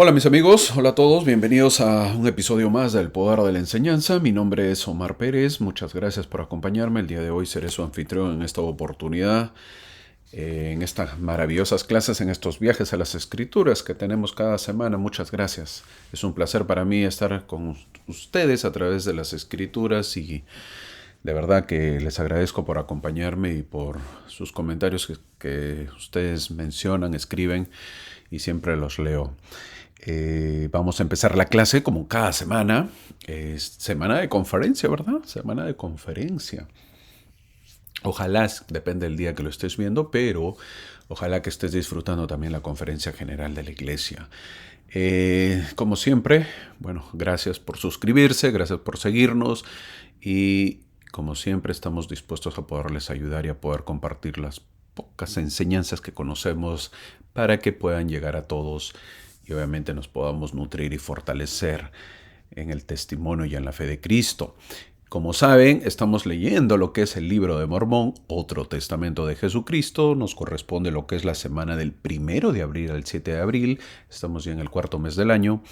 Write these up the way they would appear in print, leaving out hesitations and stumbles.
Hola mis amigos, hola a todos, bienvenidos a un episodio más del Poder de la Enseñanza. Mi nombre es Omar Pérez, muchas gracias por acompañarme. El día de hoy seré su anfitrión en esta oportunidad, en estas maravillosas clases, en estos viajes a las escrituras que tenemos cada semana. Muchas gracias. Es un placer para mí estar con ustedes a través de las escrituras y de verdad que les agradezco por acompañarme y por sus comentarios que ustedes mencionan, escriben y siempre los leo. Vamos a empezar la clase como cada semana. Es semana de conferencia, ¿verdad? Semana de conferencia. Ojalá, depende del día que lo estés viendo, pero ojalá que estés disfrutando también la conferencia general de la iglesia. Como siempre, bueno, gracias por suscribirse, gracias por seguirnos y como siempre estamos dispuestos a poderles ayudar y a poder compartir las pocas enseñanzas que conocemos para que puedan llegar a todos y obviamente nos podamos nutrir y fortalecer en el testimonio y en la fe de Cristo. Como saben, estamos leyendo lo que es el Libro de Mormón, otro testamento de Jesucristo. Nos corresponde lo que es la semana del 1 de abril al 7 de abril. Estamos ya en el cuarto mes del año.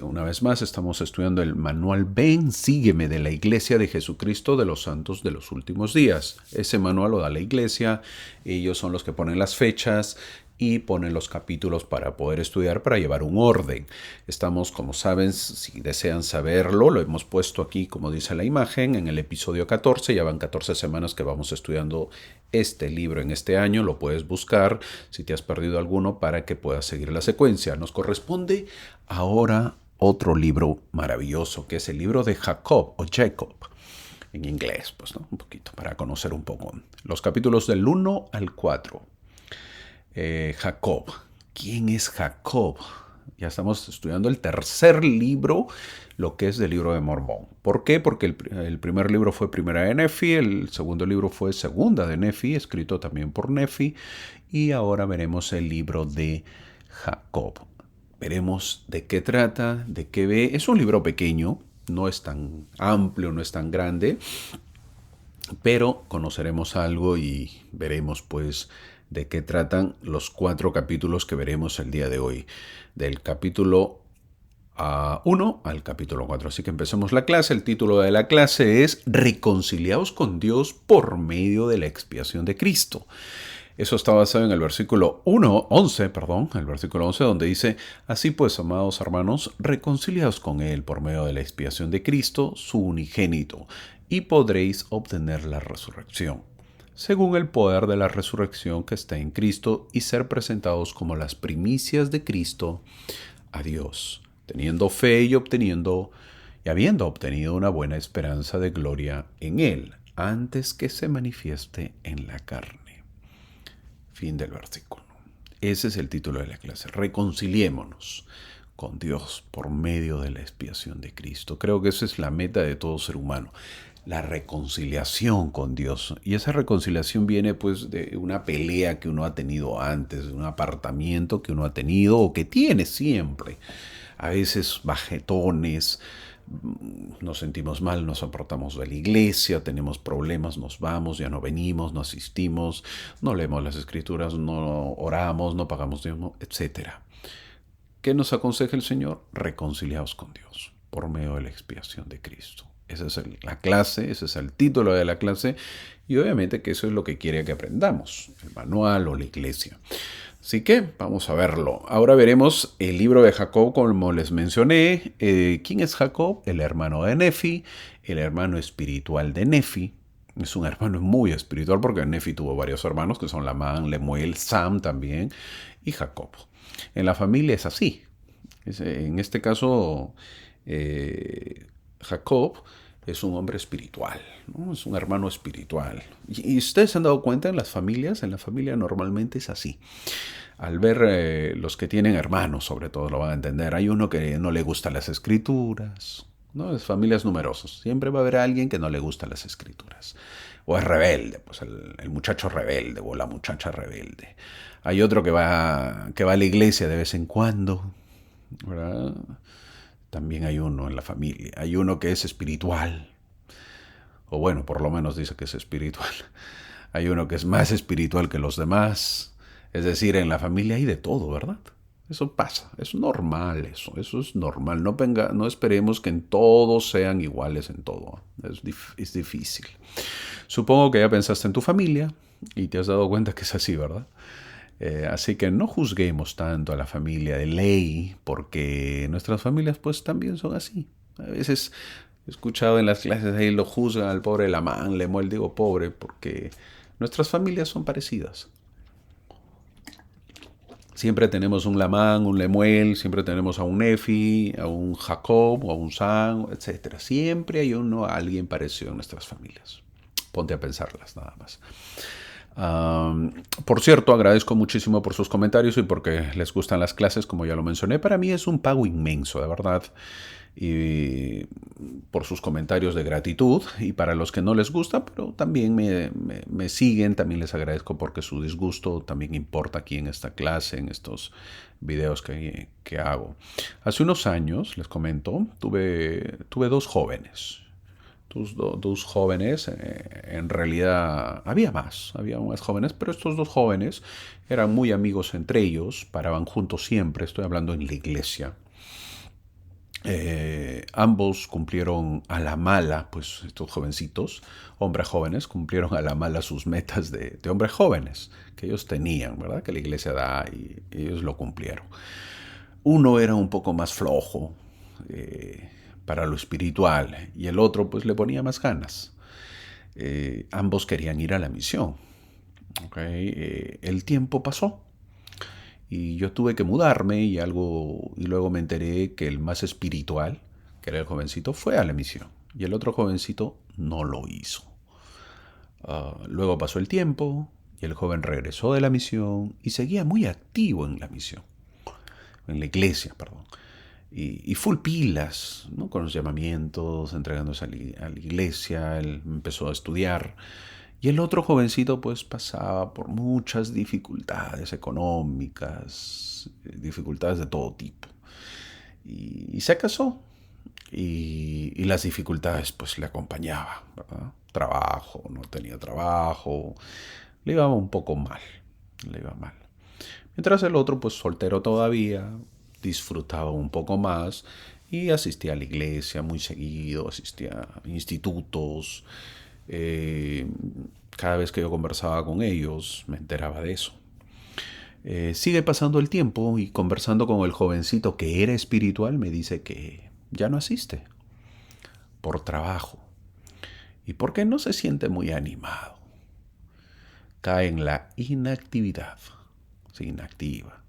Una vez más, estamos estudiando el manual Ven, sígueme de la Iglesia de Jesucristo de los Santos de los Últimos Días. Ese manual lo da la Iglesia. Ellos son los que ponen las fechas y ponen los capítulos para poder estudiar, para llevar un orden. Estamos, como saben, si desean saberlo, lo hemos puesto aquí, como dice la imagen, en el episodio 14. Ya van 14 semanas que vamos estudiando este libro en este año. Lo puedes buscar si te has perdido alguno para que puedas seguir la secuencia. Nos corresponde ahora otro libro maravilloso, que es el libro de Jacob o Jacob. En inglés, pues, ¿no? Un poquito, para conocer un poco. Los capítulos del 1 al 4. Jacob. ¿Quién es Jacob? Ya estamos estudiando el tercer libro, lo que es del libro de Mormón. ¿Por qué? Porque el primer libro fue Primera de Nefi, el segundo libro fue Segunda de Nefi, escrito también por Nefi, y ahora veremos el libro de Jacob. Veremos de qué trata, de qué ve. Es un libro pequeño, no es tan amplio, no es tan grande, pero conoceremos algo y veremos pues de qué tratan los 4 capítulos que veremos el día de hoy, del capítulo 1 al capítulo 4. Así que empecemos la clase. El título de la clase es Reconciliados con Dios por medio de la expiación de Cristo. Eso está basado en el versículo 11, el versículo 11, donde dice: Así pues, amados hermanos, reconciliaos con Él por medio de la expiación de Cristo, su unigénito, y podréis obtener la resurrección, según el poder de la resurrección que está en Cristo, y ser presentados como las primicias de Cristo a Dios, teniendo fe y habiendo obtenido una buena esperanza de gloria en Él, antes que se manifieste en la carne. Fin del versículo. Ese es el título de la clase. Reconciliémonos con Dios por medio de la expiación de Cristo. Creo que esa es la meta de todo ser humano, la reconciliación con Dios. Y esa reconciliación viene pues de una pelea que uno ha tenido antes, de un apartamiento que uno ha tenido o que tiene siempre. A veces bajetones, nos sentimos mal, nos apartamos de la iglesia, tenemos problemas, nos vamos, ya no venimos, no asistimos, no leemos las escrituras, no oramos, no pagamos diezmo, etc. ¿Qué nos aconseja el Señor? Reconciliaos con Dios por medio de la expiación de Cristo. Esa es la clase, ese es el título de la clase y obviamente que eso es lo que quiere que aprendamos, el manual o la iglesia. Así que vamos a verlo. Ahora veremos el libro de Jacob, como les mencioné. ¿Quién es Jacob? El hermano de Nefi, el hermano espiritual de Nefi. Es un hermano muy espiritual porque Nefi tuvo varios hermanos que son Lamán, Lemuel, Sam también y Jacob. En la familia es así. En este caso, Jacob es un hombre espiritual, ¿no? Es un hermano espiritual. Y ustedes se han dado cuenta en las familias, en la familia normalmente es así. Al ver los que tienen hermanos, sobre todo lo van a entender. Hay uno que no le gustan las escrituras, ¿no? Es familias numerosas. Siempre va a haber alguien que no le gustan las escrituras. O es rebelde, pues el muchacho rebelde o la muchacha rebelde. Hay otro que va a la iglesia de vez en cuando, ¿verdad? También hay uno en la familia. Hay uno que es espiritual. O bueno, por lo menos dice que es espiritual. Hay uno que es más espiritual que los demás. Es decir, en la familia hay de todo, ¿verdad? Eso pasa, es normal eso es normal. No esperemos que en todos sean iguales en todo. Es difícil. Supongo que ya pensaste en tu familia y te has dado cuenta que es así, ¿verdad? Así que no juzguemos tanto a la familia de ley, porque nuestras familias pues también son así. A veces he escuchado en las clases ahí lo juzgan al pobre Lamán, Lemuel, digo pobre, porque nuestras familias son parecidas. Siempre tenemos un Lamán, un Lemuel, siempre tenemos a un Nefi, a un Jacob, o a un Sam, etcétera. Siempre hay alguien parecido en nuestras familias. Ponte a pensarlas nada más. Por cierto, agradezco muchísimo por sus comentarios y porque les gustan las clases, como ya lo mencioné. Para mí es un pago inmenso, de verdad. Y por sus comentarios de gratitud. Y para los que no les gusta, pero también me siguen, también les agradezco porque su disgusto también importa aquí en esta clase, en estos videos que hago. Hace unos años, les comento, tuve dos jóvenes. Dos jóvenes, en realidad había más jóvenes, pero estos dos jóvenes eran muy amigos entre ellos, paraban juntos siempre, estoy hablando en la iglesia. Ambos cumplieron a la mala, pues estos jovencitos, hombres jóvenes, cumplieron a la mala sus metas de hombres jóvenes que ellos tenían, ¿verdad? Que la iglesia da y ellos lo cumplieron. Uno era un poco más flojo para lo espiritual y el otro pues le ponía más ganas. Ambos querían ir a la misión. ¿Okay? El tiempo pasó y yo tuve que mudarme y luego me enteré que el más espiritual, que era el jovencito, fue a la misión y el otro jovencito no lo hizo. Luego pasó el tiempo y el joven regresó de la misión y seguía muy activo en la misión, en la iglesia, perdón. Y full pilas, ¿no? Con los llamamientos, entregándose a la iglesia, él empezó a estudiar. Y el otro jovencito pues pasaba por muchas dificultades económicas, dificultades de todo tipo. Y se casó. Y las dificultades pues le acompañaban, ¿verdad? Trabajo, no tenía trabajo, le iba un poco mal, le iba mal. Mientras el otro pues soltero todavía, disfrutaba un poco más y asistía a la iglesia muy seguido, asistía a institutos. Eh, Cada vez que yo conversaba con ellos me enteraba de eso. Sigue pasando el tiempo y conversando con el jovencito que era espiritual me dice que ya no asiste por trabajo y porque no se siente muy animado. Cae en la inactividad, se inactiva.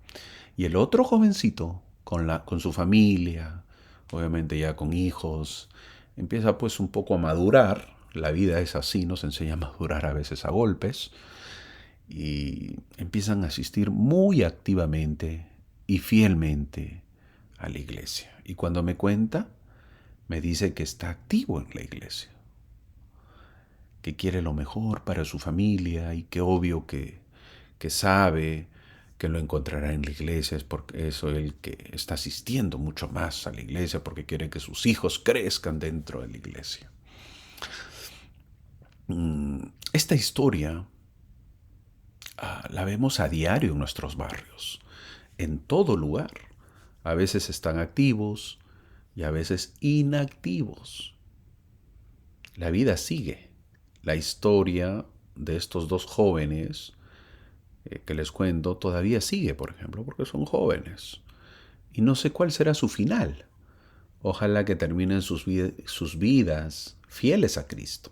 Y el otro jovencito, con su familia, obviamente ya con hijos, empieza pues un poco a madurar. La vida es así, nos enseña a madurar a veces a golpes. Y empiezan a asistir muy activamente y fielmente a la iglesia. Y cuando me cuenta, me dice que está activo en la iglesia, que quiere lo mejor para su familia y que obvio que sabe que lo encontrará en la iglesia, es porque eso él que está asistiendo mucho más a la iglesia porque quiere que sus hijos crezcan dentro de la iglesia. Esta historia la vemos a diario en nuestros barrios, en todo lugar. A veces están activos y a veces inactivos. La vida sigue. La historia de estos dos jóvenes que les cuento todavía sigue, por ejemplo, porque son jóvenes. Y no sé cuál será su final. Ojalá que terminen sus vidas fieles a Cristo.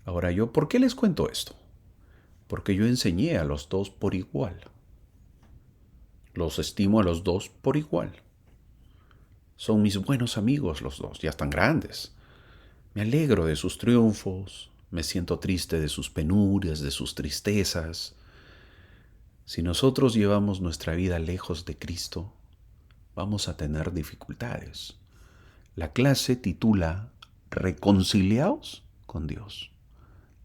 Ahora yo, ¿por qué les cuento esto? Porque yo enseñé a los dos por igual. Los estimo a los dos por igual. Son mis buenos amigos los dos, ya están grandes. Me alegro de sus triunfos, me siento triste de sus penurias, de sus tristezas. Si nosotros llevamos nuestra vida lejos de Cristo, vamos a tener dificultades. La clase titula Reconciliaos con Dios.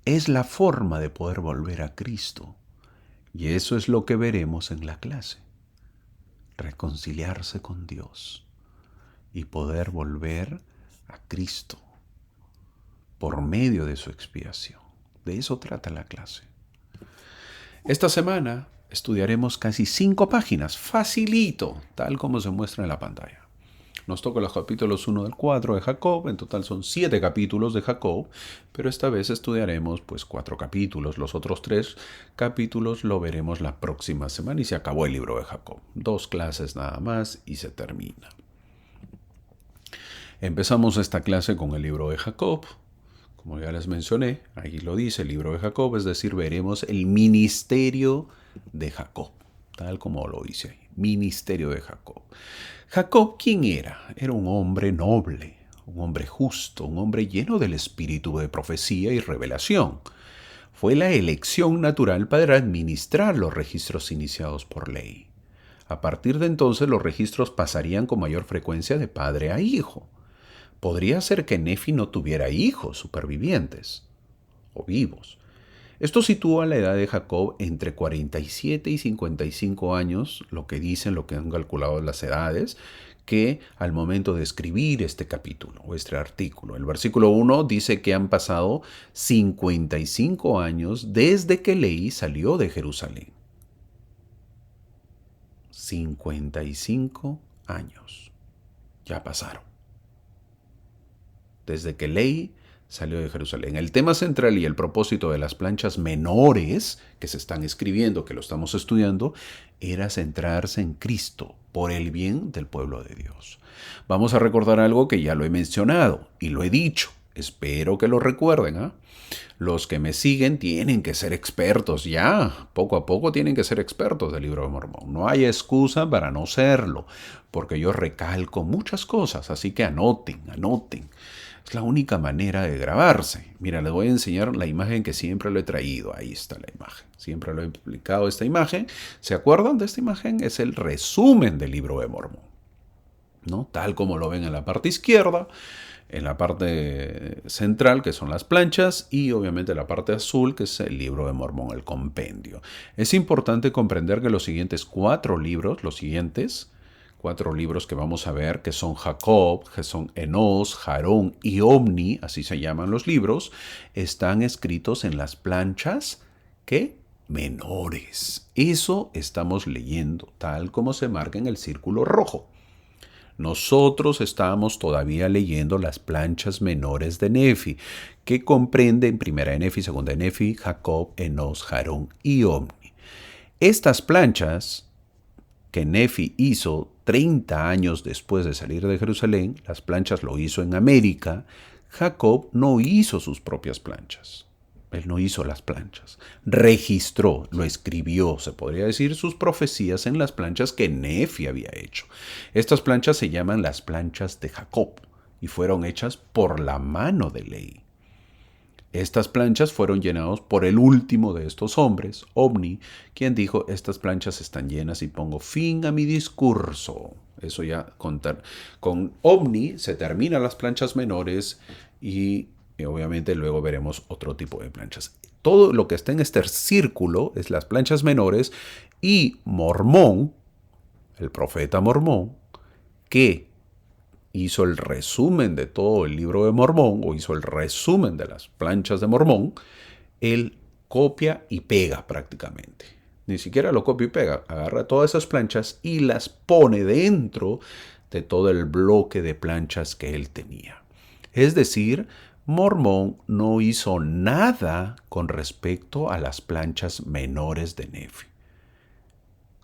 Es la forma de poder volver a Cristo. Y eso es lo que veremos en la clase. Reconciliarse con Dios y poder volver a Cristo por medio de su expiación. De eso trata la clase. Esta semana estudiaremos casi 5 páginas, facilito, tal como se muestra en la pantalla. Nos toca los capítulos 1 del 4 de Jacob, en total son 7 capítulos de Jacob, pero esta vez estudiaremos pues 4 capítulos, los otros 3 capítulos lo veremos la próxima semana y se acabó el libro de Jacob. 2 clases nada más y se termina. Empezamos esta clase con el libro de Jacob. Como ya les mencioné, ahí lo dice el libro de Jacob, es decir, veremos el ministerio de Jacob, tal como lo dice ahí, ministerio de Jacob. Jacob, ¿quién era? Era un hombre noble, un hombre justo, un hombre lleno del espíritu de profecía y revelación. Fue la elección natural para administrar los registros iniciados por ley. A partir de entonces, los registros pasarían con mayor frecuencia de padre a hijo. Podría ser que Nefi no tuviera hijos supervivientes o vivos. Esto sitúa la edad de Jacob entre 47 y 55 años, lo que han calculado las edades, que al momento de escribir este capítulo o este artículo. El versículo 1 dice que han pasado 55 años desde que Leí salió de Jerusalén. 55 años. Ya pasaron. Desde que Leí salió de Jerusalén. El tema central y el propósito de las planchas menores que se están escribiendo, que lo estamos estudiando, era centrarse en Cristo por el bien del pueblo de Dios. Vamos a recordar algo que ya lo he mencionado y lo he dicho. Espero que lo recuerden. Los que me siguen tienen que ser expertos ya. Poco a poco tienen que ser expertos del libro de Mormón. No hay excusa para no serlo, porque yo recalco muchas cosas, así que anoten. Es la única manera de grabarse. Mira, les voy a enseñar la imagen que siempre lo he traído. Ahí está la imagen. Siempre lo he explicado esta imagen. ¿Se acuerdan de esta imagen? Es el resumen del libro de Mormón, ¿no? Tal como lo ven en la parte izquierda, en la parte central, que son las planchas, y obviamente la parte azul, que es el libro de Mormón, el compendio. Es importante comprender que los siguientes 4 libros, que vamos a ver, que son Jacob, que son Enos, Jarón y Omni, así se llaman los libros, están escritos en las planchas que menores. Eso estamos leyendo, tal como se marca en el círculo rojo. Nosotros estamos todavía leyendo las planchas menores de Nefi, que comprenden primera de Nefi, segunda de Nefi, Jacob, Enos, Jarón y Omni. Estas planchas que Nefi hizo 30 años después de salir de Jerusalén, las planchas lo hizo en América, Jacob no hizo sus propias planchas. Él no hizo las planchas. Registró, lo escribió, se podría decir, sus profecías en las planchas que Nefi había hecho. Estas planchas se llaman las planchas de Jacob y fueron hechas por la mano de Leí. Estas planchas fueron llenadas por el último de estos hombres, Omni, quien dijo, estas planchas están llenas y pongo fin a mi discurso. Eso ya con Omni se terminan las planchas menores y obviamente luego veremos otro tipo de planchas. Todo lo que está en este círculo es las planchas menores y Mormón, el profeta Mormón, que hizo el resumen de todo el libro de Mormón, o hizo el resumen de las planchas de Mormón, él copia y pega prácticamente. Ni siquiera lo copia y pega, agarra todas esas planchas y las pone dentro de todo el bloque de planchas que él tenía. Es decir, Mormón no hizo nada con respecto a las planchas menores de Nefi.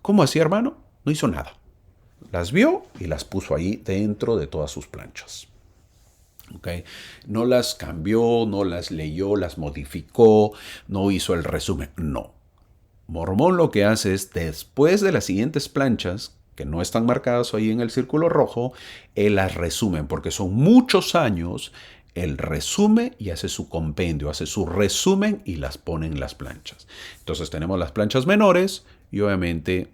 ¿Cómo así, hermano? No hizo nada. Las vio y las puso ahí dentro de todas sus planchas. ¿Okay? No las cambió, no las leyó, las modificó, no hizo el resumen. No. Mormón lo que hace es, después de las siguientes planchas, que no están marcadas ahí en el círculo rojo, él las resumen, porque son muchos años, él resume y hace su compendio, hace su resumen y las pone en las planchas. Entonces tenemos las planchas menores y obviamente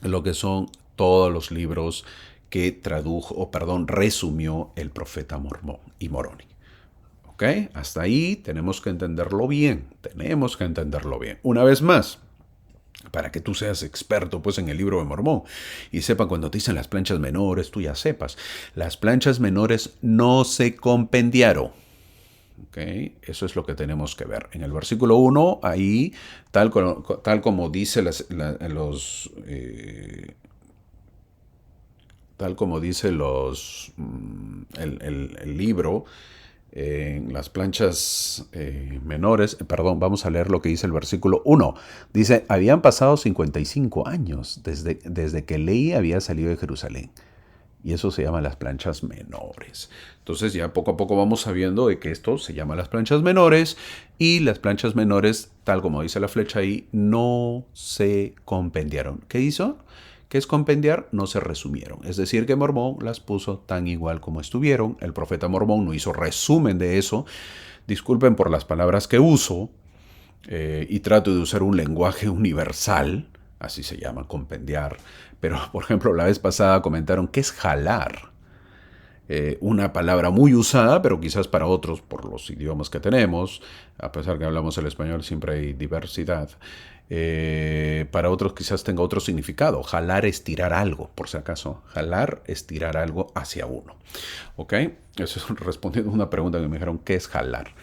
lo que son todos los libros que resumió el profeta Mormón y Moroni. ¿Ok? Hasta ahí tenemos que entenderlo bien. Una vez más, para que tú seas experto pues en el libro de Mormón y sepa cuando te dicen las planchas menores, tú ya sepas. Las planchas menores no se compendiaron. ¿Okay? Eso es lo que tenemos que ver. En el versículo 1, ahí, tal como dice tal como dice el libro, en las planchas menores, perdón, vamos a leer lo que dice el versículo 1. Dice, habían pasado 55 años desde que Leí había salido de Jerusalén. Y eso se llama las planchas menores. Entonces ya poco a poco vamos sabiendo de que esto se llama las planchas menores, y las planchas menores, tal como dice la flecha ahí, no se compendiaron. ¿Qué hizo? ¿Qué es compendiar? No se resumieron. Es decir, que Mormón las puso tan igual como estuvieron. El profeta Mormón no hizo resumen de eso. Disculpen por las palabras que uso, y trato de usar un lenguaje universal, así se llama, compendiar. Pero, por ejemplo, la vez pasada comentaron qué es jalar. Una palabra muy usada, pero quizás para otros, por los idiomas que tenemos, a pesar que hablamos el español, siempre hay diversidad. Para otros quizás tenga otro significado. Jalar es tirar algo, por si acaso. Jalar es tirar algo hacia uno. ¿Ok? Eso es respondiendo a una pregunta que me dijeron, ¿qué es jalar?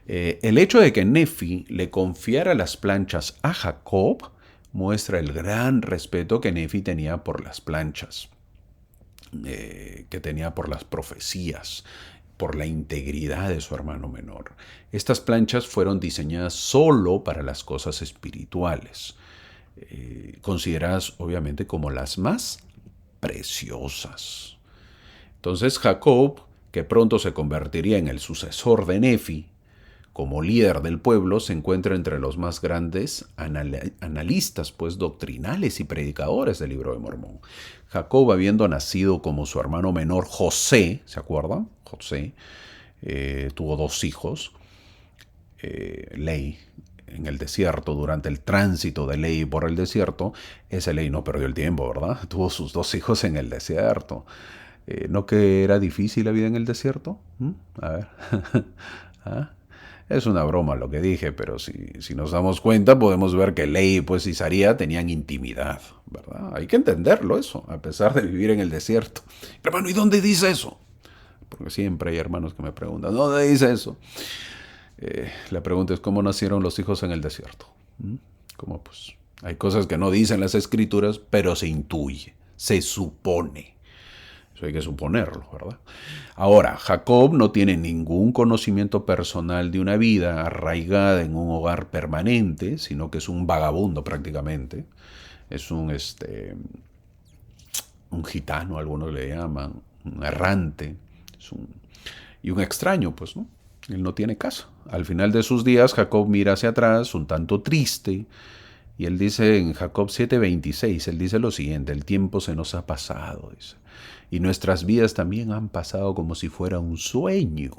El hecho de que Nefi le confiara las planchas a Jacob muestra el gran respeto que Nefi tenía por las planchas, que tenía por las profecías, por la integridad de su hermano menor. Estas planchas fueron diseñadas solo para las cosas espirituales, consideradas obviamente como las más preciosas. Entonces Jacob, que pronto se convertiría en el sucesor de Nefi, como líder del pueblo, se encuentra entre los más grandes analistas, pues, doctrinales y predicadores del Libro de Mormón. Jacob, habiendo nacido como su hermano menor José, ¿se acuerdan? José tuvo 2 hijos. Leí en el desierto, durante el tránsito de Leí por el desierto, ese Leí no perdió el tiempo, ¿verdad? Tuvo sus 2 hijos en el desierto. ¿No que era difícil la vida en el desierto? A ver. ¿Ah? Es una broma lo que dije, pero si nos damos cuenta podemos ver que Leí pues, y Saría tenían intimidad, ¿verdad? Hay que entenderlo eso, a pesar de vivir en el desierto. Hermano, ¿y dónde dice eso? Porque siempre hay hermanos que me preguntan, ¿dónde dice eso? La pregunta es, ¿cómo nacieron los hijos en el desierto? Como pues hay cosas que no dicen las escrituras, pero se intuye, se supone. Eso hay que suponerlo, ¿verdad? Ahora, Jacob no tiene ningún conocimiento personal de una vida arraigada en un hogar permanente, sino que es un vagabundo prácticamente. Es un gitano, algunos le llaman, un errante, y un extraño, pues, ¿no? Él no tiene casa. Al final de sus días, Jacob mira hacia atrás, un tanto triste, y él dice en Jacob 7:26, él dice lo siguiente: el tiempo se nos ha pasado, dice, y nuestras vidas también han pasado como si fuera un sueño,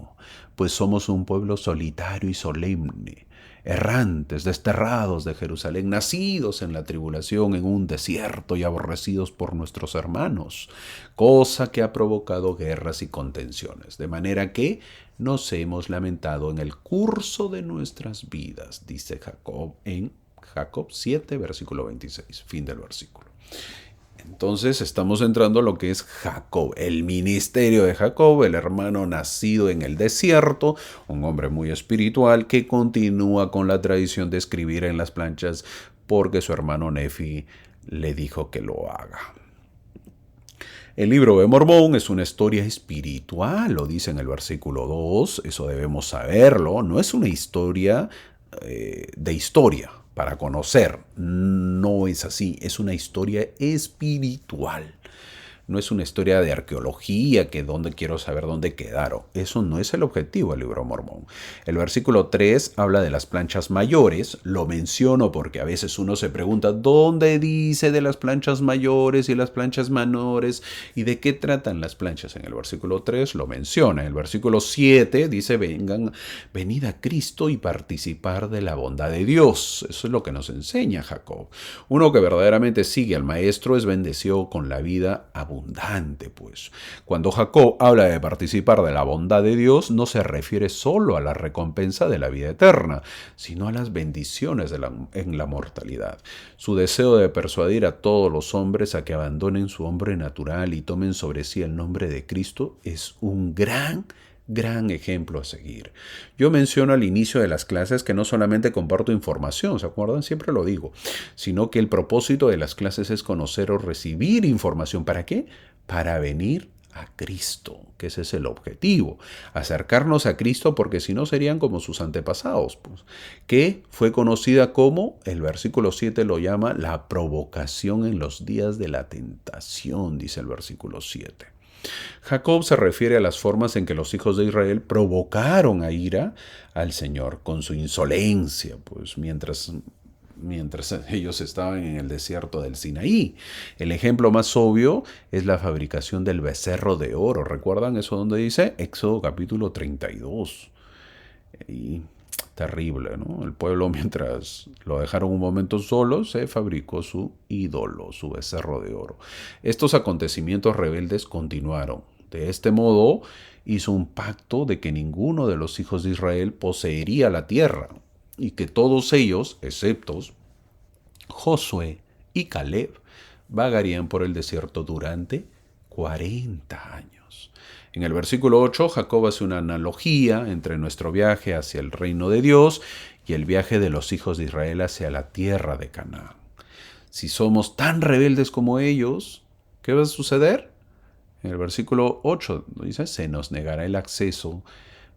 pues somos un pueblo solitario y solemne, errantes, desterrados de Jerusalén, nacidos en la tribulación, en un desierto y aborrecidos por nuestros hermanos, cosa que ha provocado guerras y contenciones, de manera que nos hemos lamentado en el curso de nuestras vidas, dice Jacob en Jacob 7, versículo 26, fin del versículo. Entonces estamos entrando a lo que es Jacob, el ministerio de Jacob, el hermano nacido en el desierto, un hombre muy espiritual que continúa con la tradición de escribir en las planchas porque su hermano Nefi le dijo que lo haga. El libro de Mormón es una historia espiritual, lo dice en el versículo 2, eso debemos saberlo, no es una historia de historia para conocer, no es así, es una historia espiritual. No es una historia de arqueología, que dónde quiero saber dónde quedaron. Eso no es el objetivo del libro de Mormón. El versículo 3 habla de las planchas mayores. Lo menciono porque a veces uno se pregunta ¿dónde dice de las planchas mayores y las planchas menores? ¿Y de qué tratan las planchas? En el versículo 3 lo menciona. En el versículo 7 dice venid a Cristo y participar de la bondad de Dios. Eso es lo que nos enseña Jacob. Uno que verdaderamente sigue al Maestro es bendecido con la vida abundante, pues. Cuando Jacob habla de participar de la bondad de Dios, no se refiere solo a la recompensa de la vida eterna, sino a las bendiciones en la mortalidad. Su deseo de persuadir a todos los hombres a que abandonen su hombre natural y tomen sobre sí el nombre de Cristo es un gran gran ejemplo a seguir. Yo menciono al inicio de las clases que no solamente comparto información, ¿se acuerdan? Siempre lo digo, sino que el propósito de las clases es conocer o recibir información. ¿Para qué? Para venir a Cristo, que ese es el objetivo, acercarnos a Cristo, porque si no serían como sus antepasados, pues, que fue conocida como, el versículo 7 lo llama, la provocación en los días de la tentación, dice el versículo 7. Jacob se refiere a las formas en que los hijos de Israel provocaron a ira al Señor con su insolencia, pues mientras ellos estaban en el desierto del Sinaí. El ejemplo más obvio es la fabricación del becerro de oro. ¿Recuerdan eso donde dice? Éxodo capítulo 32. Y terrible, ¿no? El pueblo, mientras lo dejaron un momento solo, se fabricó su ídolo, su becerro de oro. Estos acontecimientos rebeldes continuaron. De este modo, hizo un pacto de que ninguno de los hijos de Israel poseería la tierra y que todos ellos, excepto Josué y Caleb, vagarían por el desierto durante 40 años. En el versículo 8, Jacob hace una analogía entre nuestro viaje hacia el reino de Dios y el viaje de los hijos de Israel hacia la tierra de Canaán. Si somos tan rebeldes como ellos, ¿qué va a suceder? En el versículo 8 dice, se nos negará el acceso,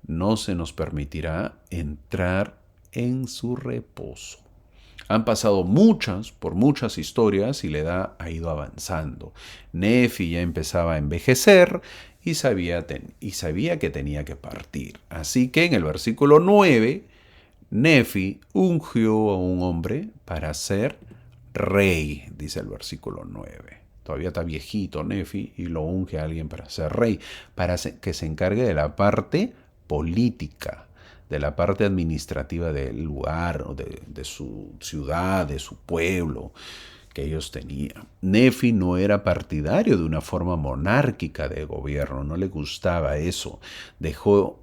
no se nos permitirá entrar en su reposo. Han pasado muchas historias y la edad ha ido avanzando. Nefi ya empezaba a envejecer y sabía que tenía que partir. Así que en el versículo 9, Nefi ungió a un hombre para ser rey, dice el versículo 9. Todavía está viejito Nefi y lo unge a alguien para ser rey, para que se encargue de la parte política, de la parte administrativa del lugar, de su ciudad, de su pueblo que ellos tenían. Nefi no era partidario de una forma monárquica de gobierno, no le gustaba eso. Dejó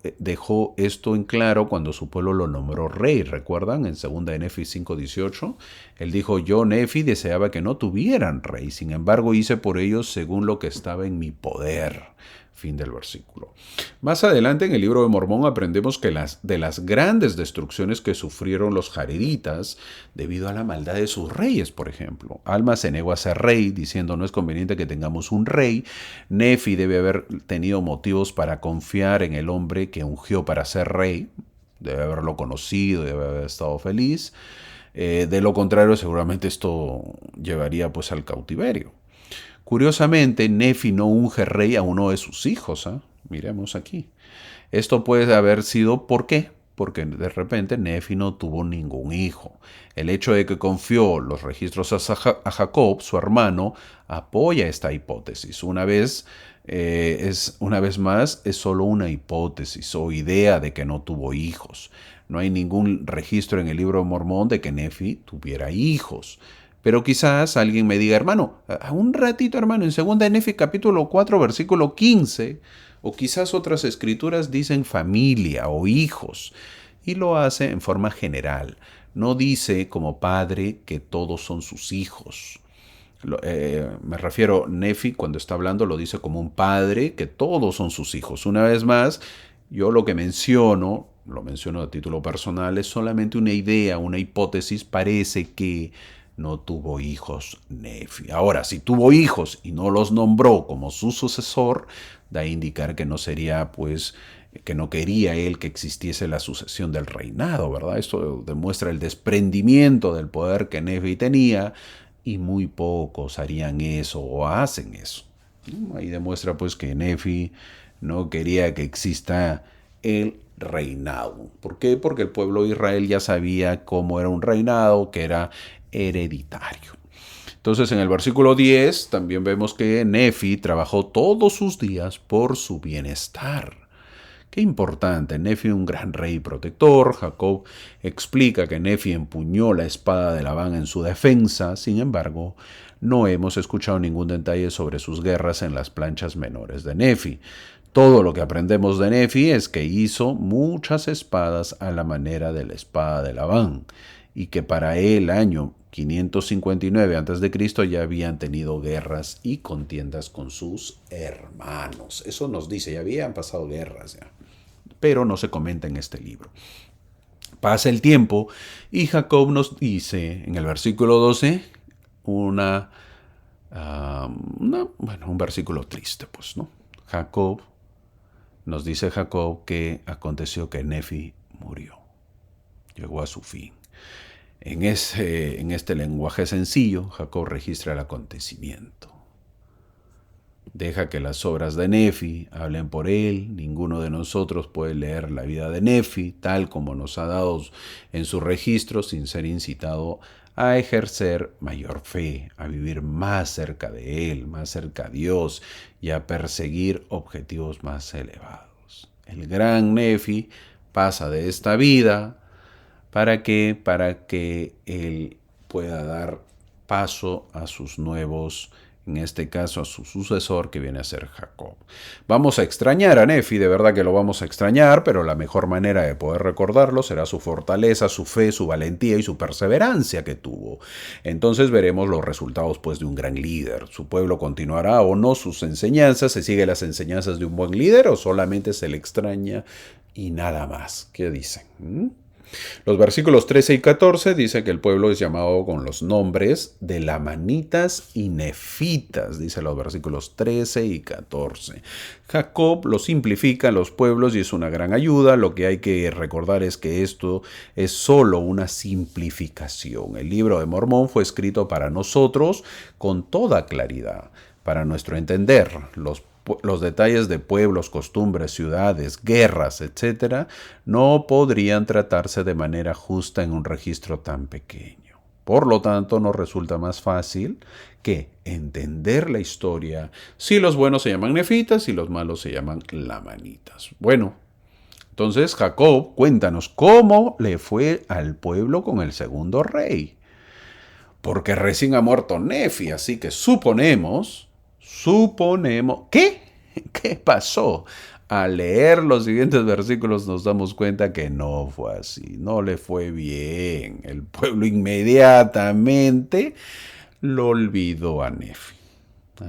esto en claro cuando su pueblo lo nombró rey. ¿Recuerdan? En 2 de Nefi 5:18, él dijo, yo, Nefi, deseaba que no tuvieran rey, sin embargo hice por ellos según lo que estaba en mi poder. Fin del versículo. Más adelante en el libro de Mormón aprendemos que de las grandes destrucciones que sufrieron los jareditas debido a la maldad de sus reyes, por ejemplo. Alma se negó a ser rey, diciendo no es conveniente que tengamos un rey. Nefi debe haber tenido motivos para confiar en el hombre que ungió para ser rey. Debe haberlo conocido, debe haber estado feliz. De lo contrario, seguramente esto llevaría pues al cautiverio. Curiosamente, Nefi no unge rey a uno de sus hijos. Miremos aquí. Esto puede haber sido, ¿por qué? Porque de repente Nefi no tuvo ningún hijo. El hecho de que confió los registros a Jacob, su hermano, apoya esta hipótesis. Una vez más, es solo una hipótesis o idea de que no tuvo hijos. No hay ningún registro en el libro de Mormón de que Nefi tuviera hijos. Pero quizás alguien me diga, hermano, un ratito, hermano, en 2 de Nefi capítulo 4, versículo 15, o quizás otras escrituras dicen familia o hijos, y lo hace en forma general. No dice como padre que todos son sus hijos. Me refiero, Nefi cuando está hablando lo dice como un padre que todos son sus hijos. Una vez más, yo lo que menciono, lo menciono a título personal, es solamente una idea, una hipótesis. Parece que no tuvo hijos Nefi. Ahora, si tuvo hijos y no los nombró como su sucesor, da a indicar que no sería, pues, que no quería él que existiese la sucesión del reinado, ¿verdad? Esto demuestra el desprendimiento del poder que Nefi tenía y muy pocos harían eso o hacen eso. Ahí demuestra, pues, que Nefi no quería que exista el reinado. ¿Por qué? Porque el pueblo de Israel ya sabía cómo era un reinado, que era hereditario. Entonces en el versículo 10 también vemos que Nefi trabajó todos sus días por su bienestar. Qué importante, Nefi un gran rey protector. Jacob explica que Nefi empuñó la espada de Labán en su defensa. Sin embargo, no hemos escuchado ningún detalle sobre sus guerras en las planchas menores de Nefi. Todo lo que aprendemos de Nefi es que hizo muchas espadas a la manera de la espada de Labán y que para el año 559 a.C. ya habían tenido guerras y contiendas con sus hermanos. Eso nos dice, ya habían pasado guerras. Ya. pero no se comenta en este libro. Pasa el tiempo y Jacob nos dice en el versículo 12 un versículo triste, pues, ¿no? Nos dice Jacob que aconteció que Nefi murió, llegó a su fin. En este lenguaje sencillo, Jacob registra el acontecimiento. Deja que las obras de Nefi hablen por él. Ninguno de nosotros puede leer la vida de Nefi tal como nos ha dado en su registro sin ser incitado a ejercer mayor fe, a vivir más cerca de él, más cerca a Dios y a perseguir objetivos más elevados. El gran Nefi pasa de esta vida para que él pueda dar paso a sus nuevos, en este caso a su sucesor que viene a ser Jacob. Vamos a extrañar a Nefi, de verdad que lo vamos a extrañar, pero la mejor manera de poder recordarlo será su fortaleza, su fe, su valentía y su perseverancia que tuvo. Entonces veremos los resultados pues de un gran líder. ¿Su pueblo continuará o no sus enseñanzas? ¿Se sigue las enseñanzas de un buen líder o solamente se le extraña y nada más? ¿Qué dicen? Los versículos 13 y 14 dice que el pueblo es llamado con los nombres de lamanitas y nefitas, dice los versículos 13 y 14. Jacob lo simplifica en los pueblos y es una gran ayuda. Lo que hay que recordar es que esto es solo una simplificación. El libro de Mormón fue escrito para nosotros con toda claridad, para nuestro entender. Los detalles de pueblos, costumbres, ciudades, guerras, etc., no podrían tratarse de manera justa en un registro tan pequeño. Por lo tanto, nos resulta más fácil que entender la historia si los buenos se llaman nefitas y los malos se llaman lamanitas. Bueno, entonces Jacob, cuéntanos cómo le fue al pueblo con el segundo rey. Porque recién ha muerto Nefi, así que suponemos, ¿qué? ¿Qué pasó? Al leer los siguientes versículos nos damos cuenta que no fue así, no le fue bien. El pueblo inmediatamente lo olvidó a Nefi,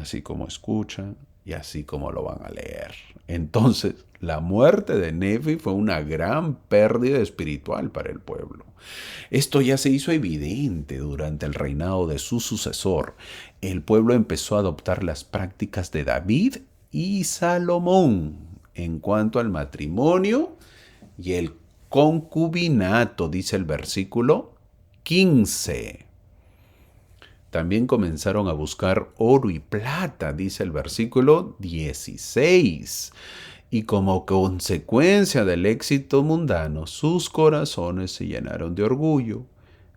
así como escuchan y así como lo van a leer. Entonces, la muerte de Nefi fue una gran pérdida espiritual para el pueblo. Esto ya se hizo evidente durante el reinado de su sucesor. El pueblo empezó a adoptar las prácticas de David y Salomón en cuanto al matrimonio y el concubinato, dice el versículo 15. También comenzaron a buscar oro y plata, dice el versículo 16. Y como consecuencia del éxito mundano, sus corazones se llenaron de orgullo.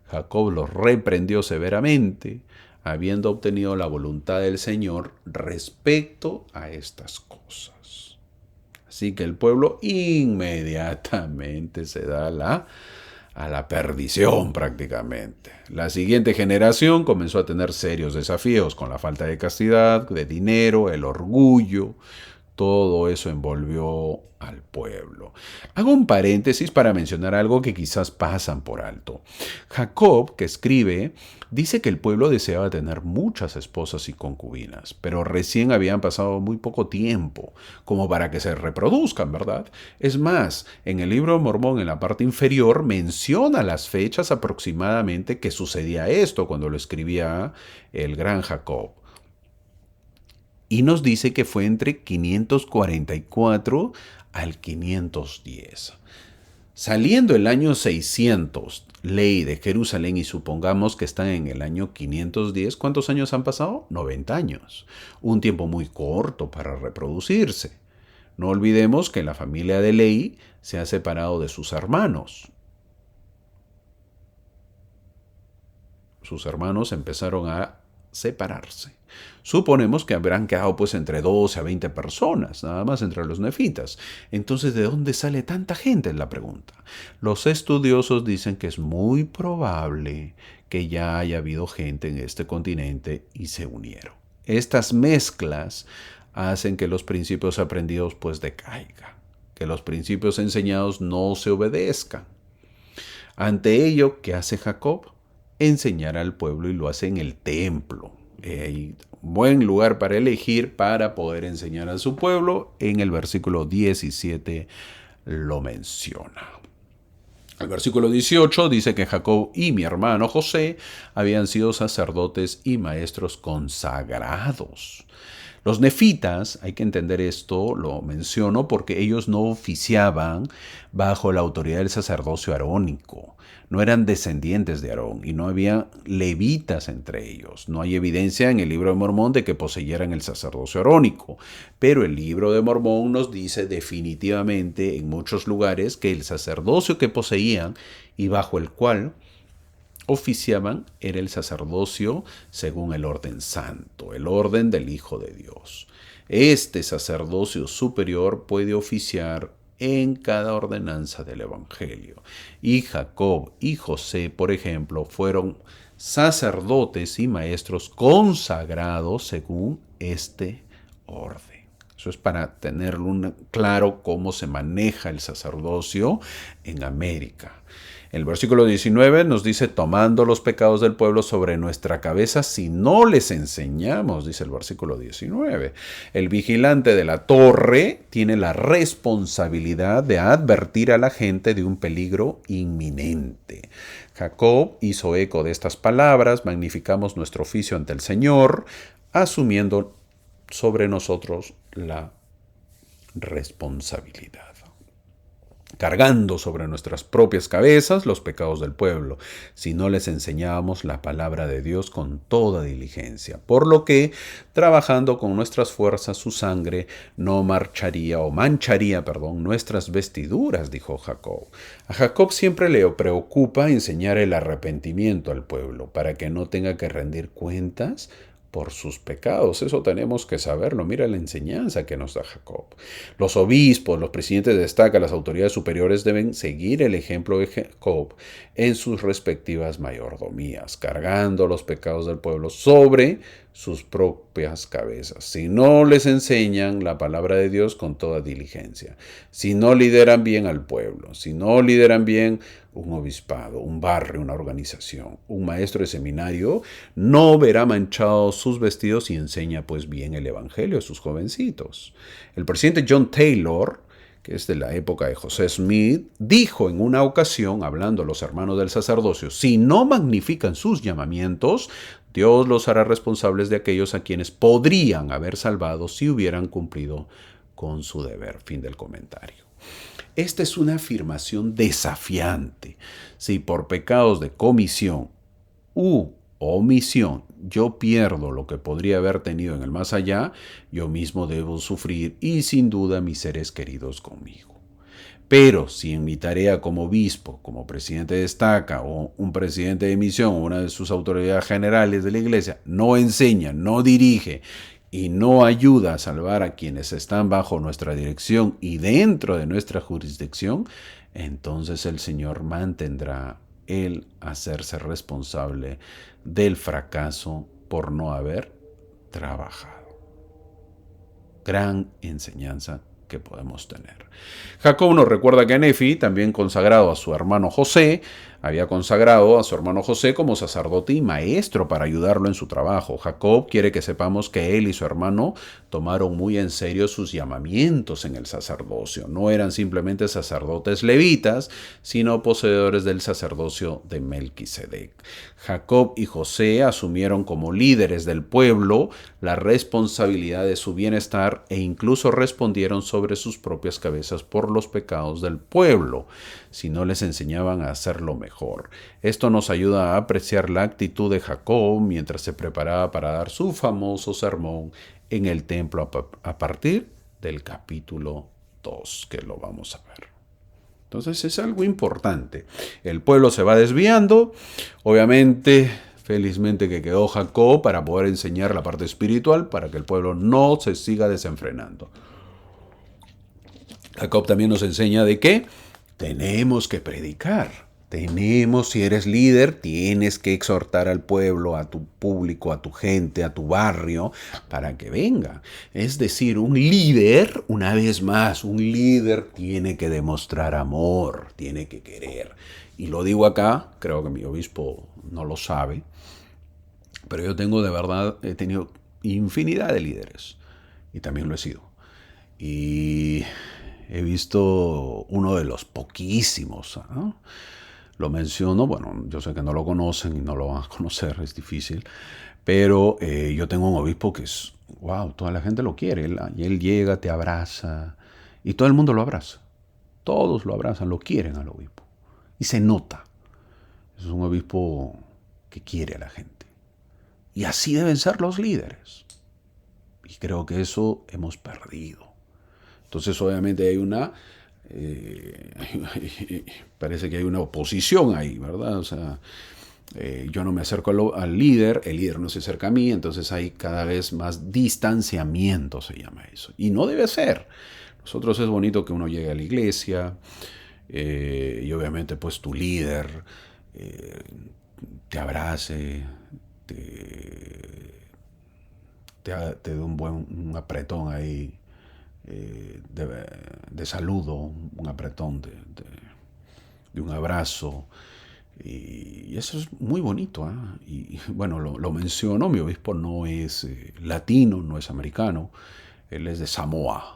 Jacob los reprendió severamente, habiendo obtenido la voluntad del Señor respecto a estas cosas. Así que el pueblo inmediatamente se da a la perdición prácticamente. La siguiente generación comenzó a tener serios desafíos con la falta de castidad, de dinero, el orgullo. Todo eso envolvió al pueblo. Hago un paréntesis para mencionar algo que quizás pasan por alto. Jacob, que escribe, dice que el pueblo deseaba tener muchas esposas y concubinas, pero recién habían pasado muy poco tiempo como para que se reproduzcan, ¿verdad? Es más, en el libro de Mormón, en la parte inferior, menciona las fechas aproximadamente que sucedía esto cuando lo escribía el gran Jacob. Y nos dice que fue entre 544 al 510. Saliendo el año 600, ley de Jerusalén, y supongamos que están en el año 510, ¿cuántos años han pasado? 90 años. Un tiempo muy corto para reproducirse. No olvidemos que la familia de Leí se ha separado de sus hermanos. Sus hermanos empezaron a separarse. Suponemos que habrán quedado pues entre 12 a 20 personas, nada más entre los nefitas. Entonces, ¿de dónde sale tanta gente? Es la pregunta. Los estudiosos dicen que es muy probable que ya haya habido gente en este continente y se unieron. Estas mezclas hacen que los principios aprendidos pues decaigan, que los principios enseñados no se obedezcan. Ante ello, ¿qué hace Jacob? Enseñar al pueblo, y lo hace en el templo. Hay buen lugar para elegir para poder enseñar a su pueblo. En el versículo 17 lo menciona. El versículo 18 dice que Jacob y mi hermano José habían sido sacerdotes y maestros consagrados. Los nefitas, hay que entender esto, lo menciono porque ellos no oficiaban bajo la autoridad del sacerdocio arónico. No eran descendientes de Aarón y no había levitas entre ellos. No hay evidencia en el libro de Mormón de que poseyeran el sacerdocio arónico. Pero el libro de Mormón nos dice definitivamente en muchos lugares que el sacerdocio que poseían y bajo el cual oficiaban era el sacerdocio según el orden santo, el orden del Hijo de Dios. Este sacerdocio superior puede oficiar en cada ordenanza del Evangelio. Y Jacob y José, por ejemplo, fueron sacerdotes y maestros consagrados según este orden. Eso es para tener claro cómo se maneja el sacerdocio en América. El versículo 19 nos dice, tomando los pecados del pueblo sobre nuestra cabeza si no les enseñamos, dice el versículo 19. El vigilante de la torre tiene la responsabilidad de advertir a la gente de un peligro inminente. Jacob hizo eco de estas palabras, magnificamos nuestro oficio ante el Señor, asumiendo sobre nosotros la responsabilidad, cargando sobre nuestras propias cabezas los pecados del pueblo, si no les enseñábamos la palabra de Dios con toda diligencia. Por lo que, trabajando con nuestras fuerzas, su sangre no mancharía nuestras vestiduras, dijo Jacob. A Jacob siempre le preocupa enseñar el arrepentimiento al pueblo, para que no tenga que rendir cuentas por sus pecados. Eso tenemos que saberlo. Mira la enseñanza que nos da Jacob. Los obispos, los presidentes de estaca, las autoridades superiores deben seguir el ejemplo de Jacob en sus respectivas mayordomías, cargando los pecados del pueblo sobre sus propias cabezas. Si no les enseñan la palabra de Dios con toda diligencia, si no lideran bien al pueblo, si no lideran bien un obispado, un barrio, una organización, un maestro de seminario, no verá manchados sus vestidos y enseña pues bien el evangelio a sus jovencitos. El presidente John Taylor, que es de la época de José Smith, dijo en una ocasión, hablando a los hermanos del sacerdocio, si no magnifican sus llamamientos, Dios los hará responsables de aquellos a quienes podrían haber salvado si hubieran cumplido con su deber. Fin del comentario. Esta es una afirmación desafiante. Si por pecados de comisión u omisión yo pierdo lo que podría haber tenido en el más allá, yo mismo debo sufrir y sin duda mis seres queridos conmigo. Pero si en mi tarea como obispo, como presidente de estaca o un presidente de misión o una de sus autoridades generales de la iglesia no enseña, no dirige y no ayuda a salvar a quienes están bajo nuestra dirección y dentro de nuestra jurisdicción, entonces el Señor mantendrá el hacerse responsable del fracaso por no haber trabajado. Gran enseñanza que podemos tener. Jacob nos recuerda que Nefi, también consagrado a su hermano José, había consagrado a su hermano José como sacerdote y maestro para ayudarlo en su trabajo. Jacob quiere que sepamos que él y su hermano tomaron muy en serio sus llamamientos en el sacerdocio. No eran simplemente sacerdotes levitas, sino poseedores del sacerdocio de Melquisedec. Jacob y José asumieron como líderes del pueblo la responsabilidad de su bienestar e incluso respondieron sobre sus propias cabezas por los pecados del pueblo, si no les enseñaban a hacerlo mejor. Esto nos ayuda a apreciar la actitud de Jacob mientras se preparaba para dar su famoso sermón en el templo a partir del capítulo 2, que lo vamos a ver. Entonces es algo importante. El pueblo se va desviando. Obviamente, felizmente que quedó Jacob para poder enseñar la parte espiritual para que el pueblo no se siga desenfrenando. Jacob también nos enseña de que tenemos que predicar. Si eres líder, tienes que exhortar al pueblo, a tu público, a tu gente, a tu barrio, para que venga. Es decir, un líder, una vez más, un líder tiene que demostrar amor, tiene que querer. Y lo digo acá, creo que mi obispo no lo sabe, pero yo he tenido infinidad de líderes, y también lo he sido. Y he visto uno de los poquísimos, ¿no? Lo menciono, bueno, yo sé que no lo conocen y no lo van a conocer, es difícil, pero yo tengo un obispo que es, wow, toda la gente lo quiere, él llega, te abraza y todo el mundo lo abraza, todos lo abrazan, lo quieren al obispo y se nota, es un obispo que quiere a la gente y así deben ser los líderes y creo que eso hemos perdido. Entonces obviamente hay parece que hay una oposición ahí, ¿verdad? O sea, yo no me acerco al líder, el líder no se acerca a mí, entonces hay cada vez más distanciamiento, se llama eso. Y no debe ser. Nosotros es bonito que uno llegue a la iglesia y obviamente pues tu líder te abrace, te, te dé un apretón ahí de saludo, un apretón de un abrazo. Y eso es muy bonito. Y bueno, lo menciono, mi obispo no es latino, no es americano, él es de Samoa.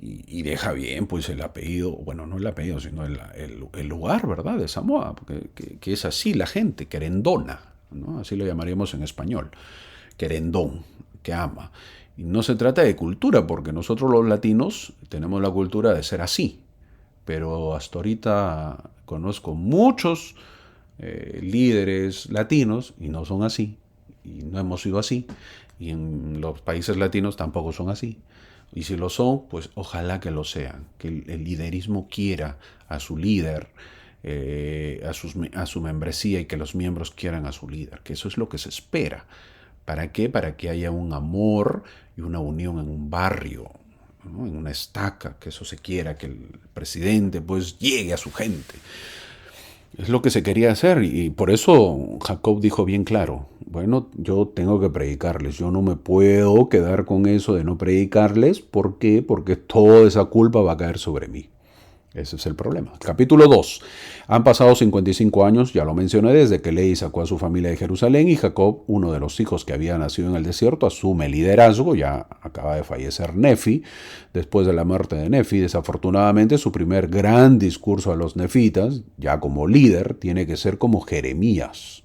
Y deja bien, pues el apellido, bueno, no el apellido, sino el lugar, ¿verdad? De Samoa, que es así la gente, querendona, ¿no? Así lo llamaríamos en español, querendón, que ama. Y no se trata de cultura, porque nosotros los latinos tenemos la cultura de ser así, pero hasta ahorita conozco muchos líderes latinos y no son así, y no hemos sido así, y en los países latinos tampoco son así. Y si lo son, pues ojalá que lo sean, que el liderismo quiera a su líder, a su membresía y que los miembros quieran a su líder, que eso es lo que se espera. ¿Para qué? Para que haya un amor y una unión en un barrio, ¿no? En una estaca, que eso se quiera, que el presidente pues llegue a su gente. Es lo que se quería hacer y por eso Jacob dijo bien claro, bueno, yo tengo que predicarles, yo no me puedo quedar con eso de no predicarles, ¿por qué? Porque toda esa culpa va a caer sobre mí. Ese es el problema. Capítulo 2. Han pasado 55 años, ya lo mencioné, desde que Lehi sacó a su familia de Jerusalén y Jacob, uno de los hijos que había nacido en el desierto, asume el liderazgo. Ya acaba de fallecer Nefi. Después de la muerte de Nefi, desafortunadamente, su primer gran discurso a los nefitas, ya como líder, tiene que ser como Jeremías.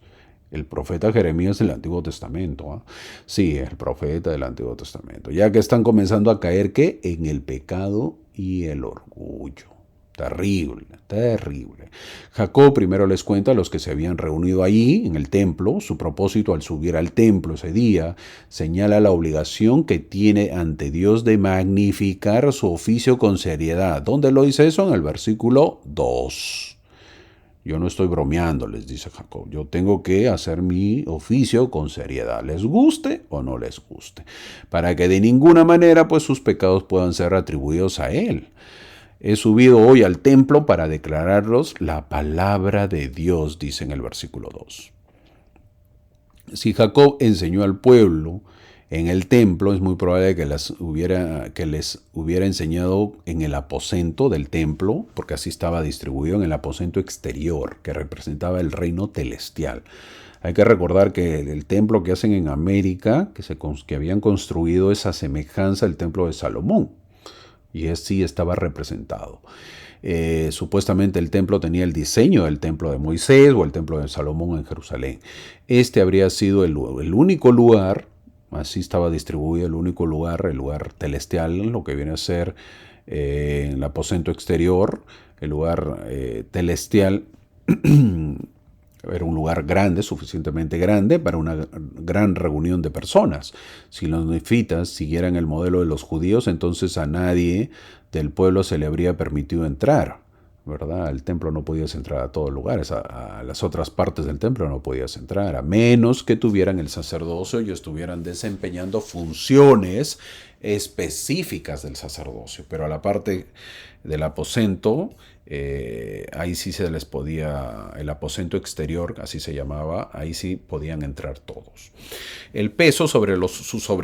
El profeta Jeremías del Antiguo Testamento. ¿Eh? Sí, el profeta del Antiguo Testamento. Ya que están comenzando a caer, ¿qué? En el pecado y el orgullo. Terrible, terrible. Jacob primero les cuenta a los que se habían reunido allí en el templo su propósito al subir al templo ese día. Señala la obligación que tiene ante Dios de magnificar su oficio con seriedad. ¿Dónde lo dice eso? En el versículo 2. Yo no estoy bromeando, les dice Jacob. Yo tengo que hacer mi oficio con seriedad, les guste o no les guste, para que de ninguna manera pues sus pecados puedan ser atribuidos a él. He subido hoy al templo para declararlos la palabra de Dios, dice en el versículo 2. Si Jacob enseñó al pueblo en el templo, es muy probable que les hubiera enseñado en el aposento del templo, porque así estaba distribuido en el aposento exterior, que representaba el reino celestial. Hay que recordar que el templo que hacen en América, que habían construido esa semejanza al templo de Salomón, y así estaba representado. Supuestamente el templo tenía el diseño del templo de Moisés o el templo de Salomón en Jerusalén. Este habría sido el único lugar, así estaba distribuido el único lugar, el lugar celestial, lo que viene a ser el aposento exterior, el lugar celestial. Era un lugar grande, suficientemente grande para una gran reunión de personas. Si los nefitas siguieran el modelo de los judíos, entonces a nadie del pueblo se le habría permitido entrar, ¿verdad? Al templo no podías entrar a todos lugares, a las otras partes del templo no podías entrar, a menos que tuvieran el sacerdocio y estuvieran desempeñando funciones específicas del sacerdocio. Pero a la parte del aposento, ahí sí se les podía, el aposento exterior, así se llamaba, ahí sí podían entrar todos. El peso sobre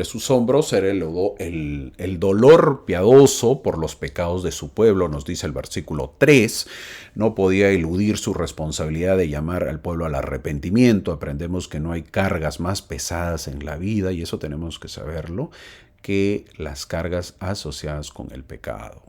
sus hombros era el dolor piadoso por los pecados de su pueblo, nos dice el versículo 3. No podía eludir su responsabilidad de llamar al pueblo al arrepentimiento. Aprendemos que no hay cargas más pesadas en la vida, y eso tenemos que saberlo, que las cargas asociadas con el pecado.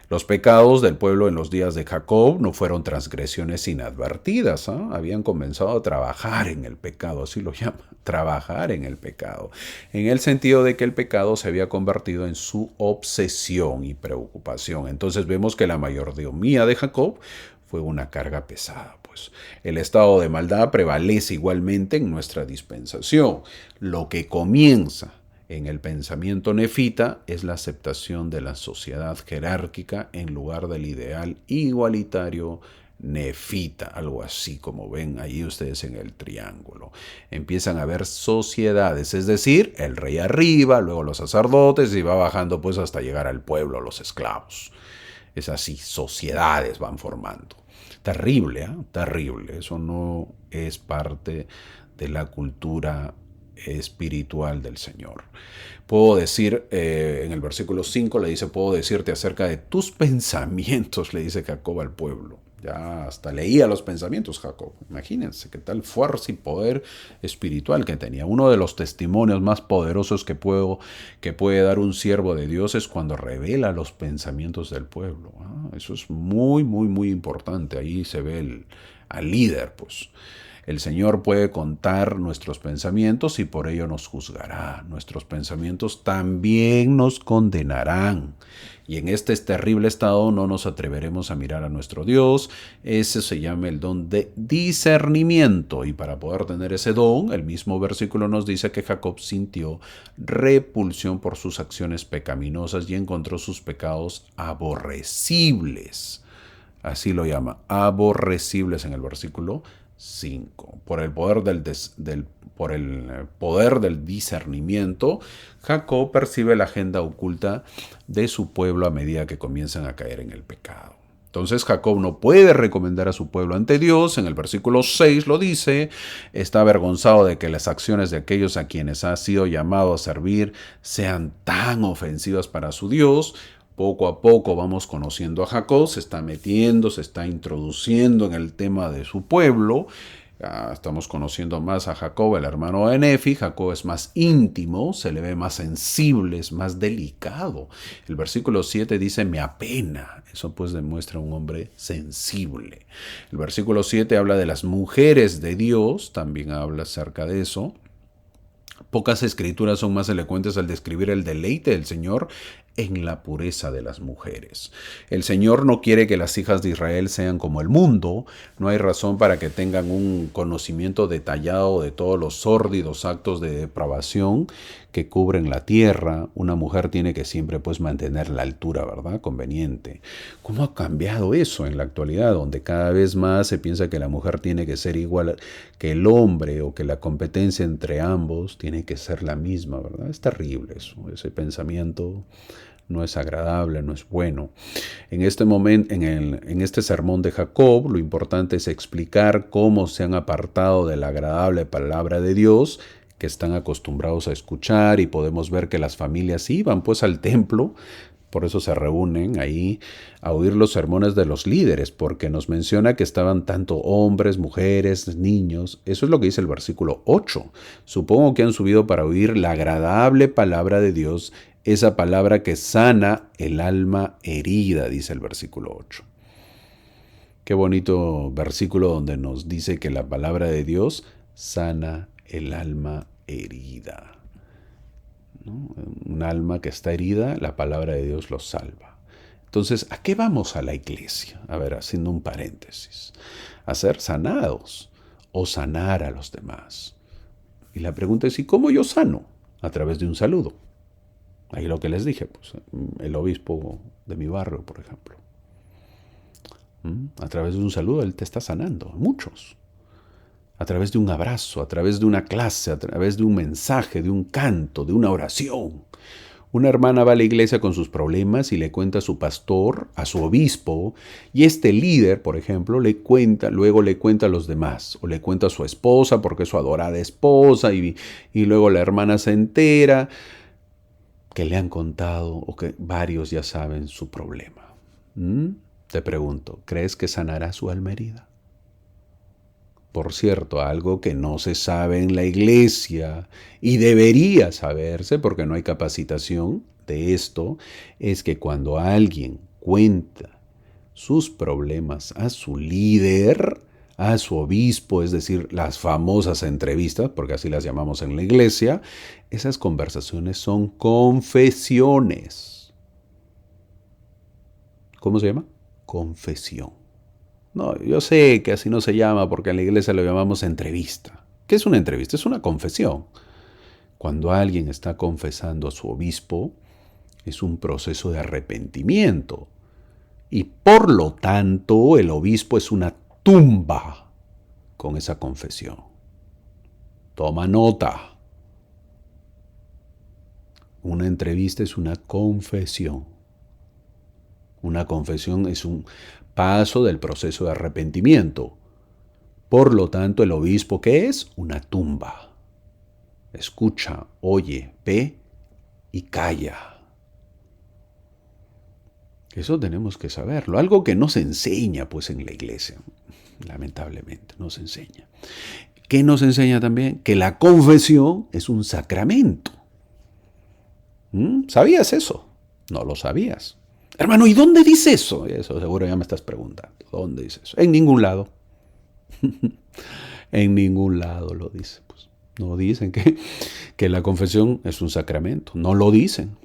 Los pecados del pueblo en los días de Jacob no fueron transgresiones inadvertidas, ¿eh? Habían comenzado a trabajar en el pecado, así lo llama, trabajar en el pecado, en el sentido de que el pecado se había convertido en su obsesión y preocupación. Entonces vemos que la mayordomía de Jacob fue una carga pesada. Pues el estado de maldad prevalece igualmente en nuestra dispensación. Lo que comienza en el pensamiento nefita es la aceptación de la sociedad jerárquica en lugar del ideal igualitario nefita, algo así como ven ahí ustedes en el triángulo. Empiezan a haber sociedades, es decir, el rey arriba, luego los sacerdotes y va bajando pues hasta llegar al pueblo, los esclavos. Es así, sociedades van formando. Terrible, ¿eh? Terrible. Eso no es parte de la cultura espiritual del Señor. Puedo decir, en el versículo 5 le dice, puedo decirte acerca de tus pensamientos, le dice Jacob al pueblo. Ya hasta leía los pensamientos Jacob. Imagínense qué tal fuerza y poder espiritual que tenía. Uno de los testimonios más poderosos que puede dar un siervo de Dios es cuando revela los pensamientos del pueblo. Eso es muy, muy, muy importante. Ahí se ve al líder, pues. El Señor puede contar nuestros pensamientos y por ello nos juzgará. Nuestros pensamientos también nos condenarán. Y en este terrible estado no nos atreveremos a mirar a nuestro Dios. Ese se llama el don de discernimiento. Y para poder tener ese don, el mismo versículo nos dice que Jacob sintió repulsión por sus acciones pecaminosas y encontró sus pecados aborrecibles. Así lo llama, aborrecibles en el versículo 5. Por el poder del discernimiento, Jacob percibe la agenda oculta de su pueblo a medida que comienzan a caer en el pecado. Entonces Jacob no puede recomendar a su pueblo ante Dios. En el versículo 6 lo dice, está avergonzado de que las acciones de aquellos a quienes ha sido llamado a servir sean tan ofensivas para su Dios. Poco a poco vamos conociendo a Jacob, se está metiendo, se está introduciendo en el tema de su pueblo. Estamos conociendo más a Jacob, el hermano de Nefi. Jacob es más íntimo, se le ve más sensible, es más delicado. El versículo 7 dice, me apena. Eso pues demuestra un hombre sensible. El versículo 7 habla de las mujeres de Dios, también habla acerca de eso. Pocas escrituras son más elocuentes al describir el deleite del Señor en la pureza de las mujeres. El Señor no quiere que las hijas de Israel sean como el mundo. No hay razón para que tengan un conocimiento detallado de todos los sórdidos actos de depravación que cubren la tierra. Una mujer tiene que siempre pues mantener la altura, ¿verdad? Conveniente. ¿Cómo ha cambiado eso en la actualidad? Donde cada vez más se piensa que la mujer tiene que ser igual que el hombre o que la competencia entre ambos tiene que ser la misma, ¿verdad? Es terrible eso, ese pensamiento. No es agradable, no es bueno. En este momento, en este sermón de Jacob, lo importante es explicar cómo se han apartado de la agradable palabra de Dios, que están acostumbrados a escuchar, y podemos ver que las familias iban pues al templo, por eso se reúnen ahí a oír los sermones de los líderes, porque nos menciona que estaban tanto hombres, mujeres, niños. Eso es lo que dice el versículo 8. Supongo que han subido para oír la agradable palabra de Dios, esa palabra que sana el alma herida, dice el versículo 8. Qué bonito versículo donde nos dice que la palabra de Dios sana el alma herida, ¿no? Un alma que está herida, la palabra de Dios lo salva. Entonces, ¿a qué vamos a la iglesia? A ver, haciendo un paréntesis. A ser sanados o sanar a los demás. Y la pregunta es, ¿y cómo yo sano? A través de un saludo. Ahí lo que les dije, pues, el obispo de mi barrio, por ejemplo. A través de un saludo él te está sanando, muchos. A través de un abrazo, a través de una clase, a través de un mensaje, de un canto, de una oración. Una hermana va a la iglesia con sus problemas y le cuenta a su pastor, a su obispo, y este líder, por ejemplo, luego le cuenta a los demás, o le cuenta a su esposa porque es su adorada esposa, y luego la hermana se entera que le han contado o que varios ya saben su problema. Te pregunto, ¿crees que sanará su alma herida? Por cierto, algo que no se sabe en la iglesia y debería saberse porque no hay capacitación de esto, es que cuando alguien cuenta sus problemas a su líder, a su obispo, es decir, las famosas entrevistas, porque así las llamamos en la iglesia, esas conversaciones son confesiones. ¿Cómo se llama? Confesión. No, yo sé que así no se llama porque en la iglesia lo llamamos entrevista. ¿Qué es una entrevista? Es una confesión. Cuando alguien está confesando a su obispo, es un proceso de arrepentimiento. Y por lo tanto, el obispo es una tumba con esa confesión. Toma nota. Una entrevista es una confesión. Una confesión es un paso del proceso de arrepentimiento. Por lo tanto, el obispo, ¿qué es? Una tumba. Escucha, oye, ve y calla. Eso tenemos que saberlo. Algo que no se enseña, pues, en la iglesia. Lamentablemente, no se enseña. ¿Qué nos enseña también? Que la confesión es un sacramento. ¿Sabías eso? No lo sabías. Hermano, ¿y dónde dice eso? Eso seguro ya me estás preguntando. ¿Dónde dice eso? En ningún lado. En ningún lado lo dice. Pues. No dicen que la confesión es un sacramento. No lo dicen.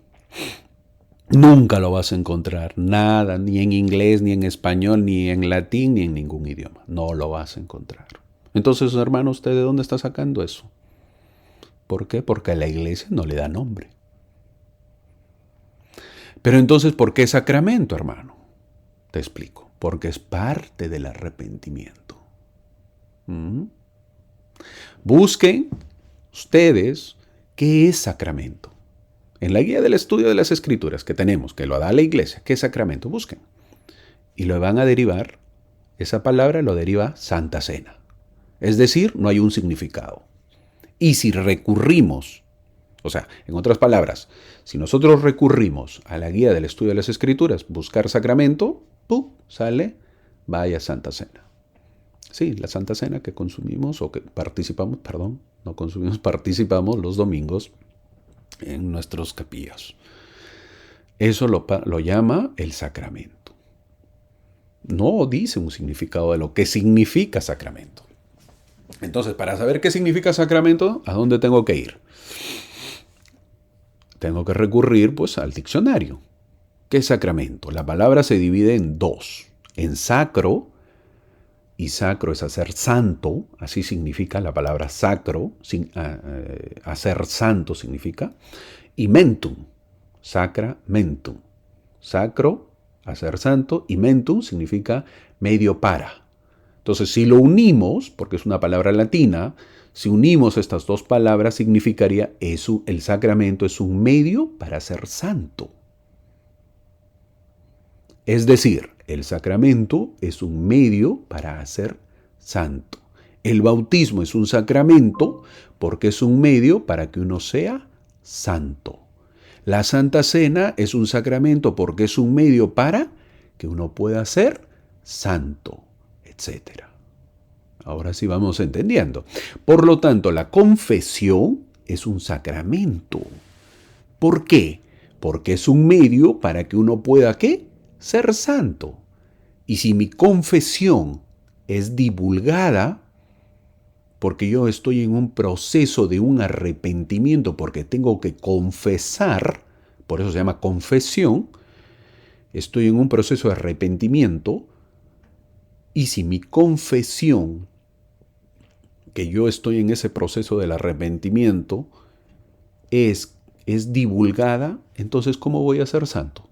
Nunca lo vas a encontrar. Nada, ni en inglés, ni en español, ni en latín, ni en ningún idioma. No lo vas a encontrar. Entonces, hermano, ¿usted de dónde está sacando eso? ¿Por qué? Porque a la iglesia no le da nombre. Pero entonces, ¿por qué sacramento, hermano? Te explico. Porque es parte del arrepentimiento. Busquen ustedes qué es sacramento. En la guía del estudio de las Escrituras que tenemos, que lo da la iglesia, ¿qué es sacramento? Busquen. Y lo van a derivar, esa palabra lo deriva Santa Cena. Es decir, no hay un significado. Y si recurrimos, o sea, en otras palabras, si nosotros recurrimos a la guía del estudio de las Escrituras, buscar sacramento, ¡pum!, sale, vaya Santa Cena. Sí, la Santa Cena que consumimos o que participamos, perdón, no consumimos, participamos los domingos en nuestros capillos. Eso lo llama el sacramento. No dice un significado de lo que significa sacramento. Entonces, para saber qué significa sacramento, ¿a dónde tengo que ir? Tengo que recurrir, pues, al diccionario. ¿Qué es sacramento? La palabra se divide en dos. En sacro, y sacro es hacer santo, así significa la palabra sacro, hacer santo significa, y mentum, sacramentum. Sacro, hacer santo, y mentum significa medio para. Entonces, si lo unimos, porque es una palabra latina, si unimos estas dos palabras, significaría eso, el sacramento es un medio para ser santo. Es decir, el sacramento es un medio para hacer santo. El bautismo es un sacramento porque es un medio para que uno sea santo. La Santa Cena es un sacramento porque es un medio para que uno pueda ser santo, etc. Ahora sí vamos entendiendo. Por lo tanto, la confesión es un sacramento. ¿Por qué? Porque es un medio para que uno pueda, ¿qué? Ser santo. Y si mi confesión es divulgada, porque yo estoy en un proceso de un arrepentimiento, porque tengo que confesar, por eso se llama confesión, estoy en un proceso de arrepentimiento, y si mi confesión, que yo estoy en ese proceso del arrepentimiento, es divulgada, entonces ¿cómo voy a ser santo?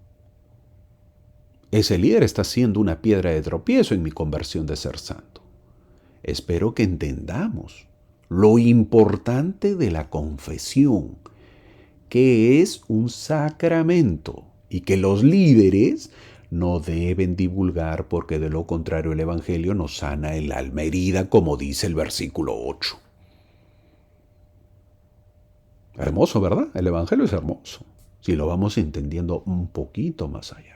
Ese líder está siendo una piedra de tropiezo en mi conversión de ser santo. Espero que entendamos lo importante de la confesión, que es un sacramento y que los líderes no deben divulgar porque de lo contrario el Evangelio nos sana el alma herida, como dice el versículo 8. Hermoso, ¿verdad? El Evangelio es hermoso, si lo vamos entendiendo un poquito más allá.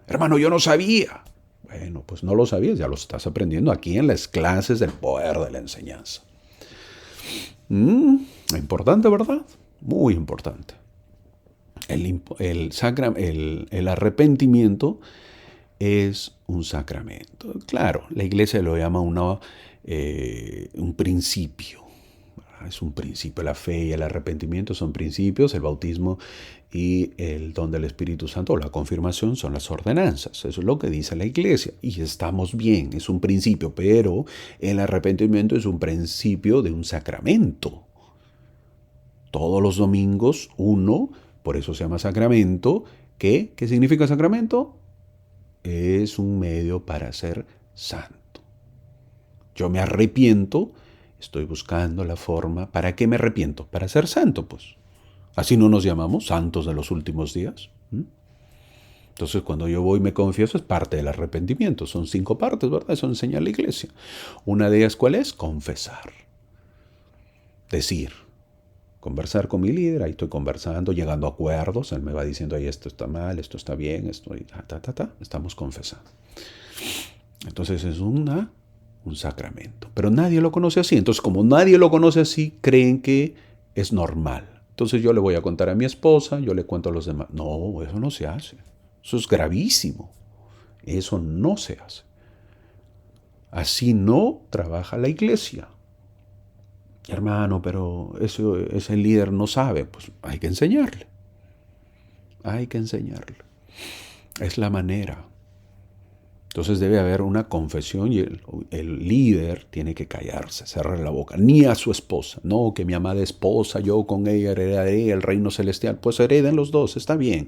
Hermano, yo no sabía. Bueno, pues no lo sabías, ya lo estás aprendiendo aquí en las clases del poder de la enseñanza. Importante, ¿verdad? Muy importante. El arrepentimiento es un sacramento. Claro, la iglesia lo llama un principio. Es un principio. La fe y el arrepentimiento son principios. El bautismo y el don del Espíritu Santo, la confirmación, son las ordenanzas. Eso es lo que dice la iglesia. Y estamos bien, es un principio. Pero el arrepentimiento es un principio de un sacramento. Todos los domingos, por eso se llama sacramento. ¿Qué significa sacramento? Es un medio para ser santo. Yo me arrepiento, estoy buscando la forma. ¿Para qué me arrepiento? Para ser santo, pues. Así no nos llamamos santos de los últimos días. Entonces, cuando yo voy y me confieso, es parte del arrepentimiento. Son 5 partes, ¿verdad? Eso enseña la iglesia. Una de ellas, ¿cuál es? Confesar. Decir. Conversar con mi líder, ahí estoy conversando, llegando a acuerdos, él me va diciendo, ahí esto está mal, esto está bien, estamos confesando. Entonces es un sacramento, pero nadie lo conoce así. Entonces, como nadie lo conoce así, creen que es normal. Entonces yo le voy a contar a mi esposa, yo le cuento a los demás. No, eso no se hace. Eso es gravísimo. Eso no se hace. Así no trabaja la iglesia. Hermano, pero ese líder no sabe. Pues hay que enseñarle. Hay que enseñarle. Es la manera. Entonces debe haber una confesión y el líder tiene que callarse, cerrar la boca. Ni a su esposa. No, que mi amada esposa, yo con ella heredaré el reino celestial. Pues hereden los dos, está bien.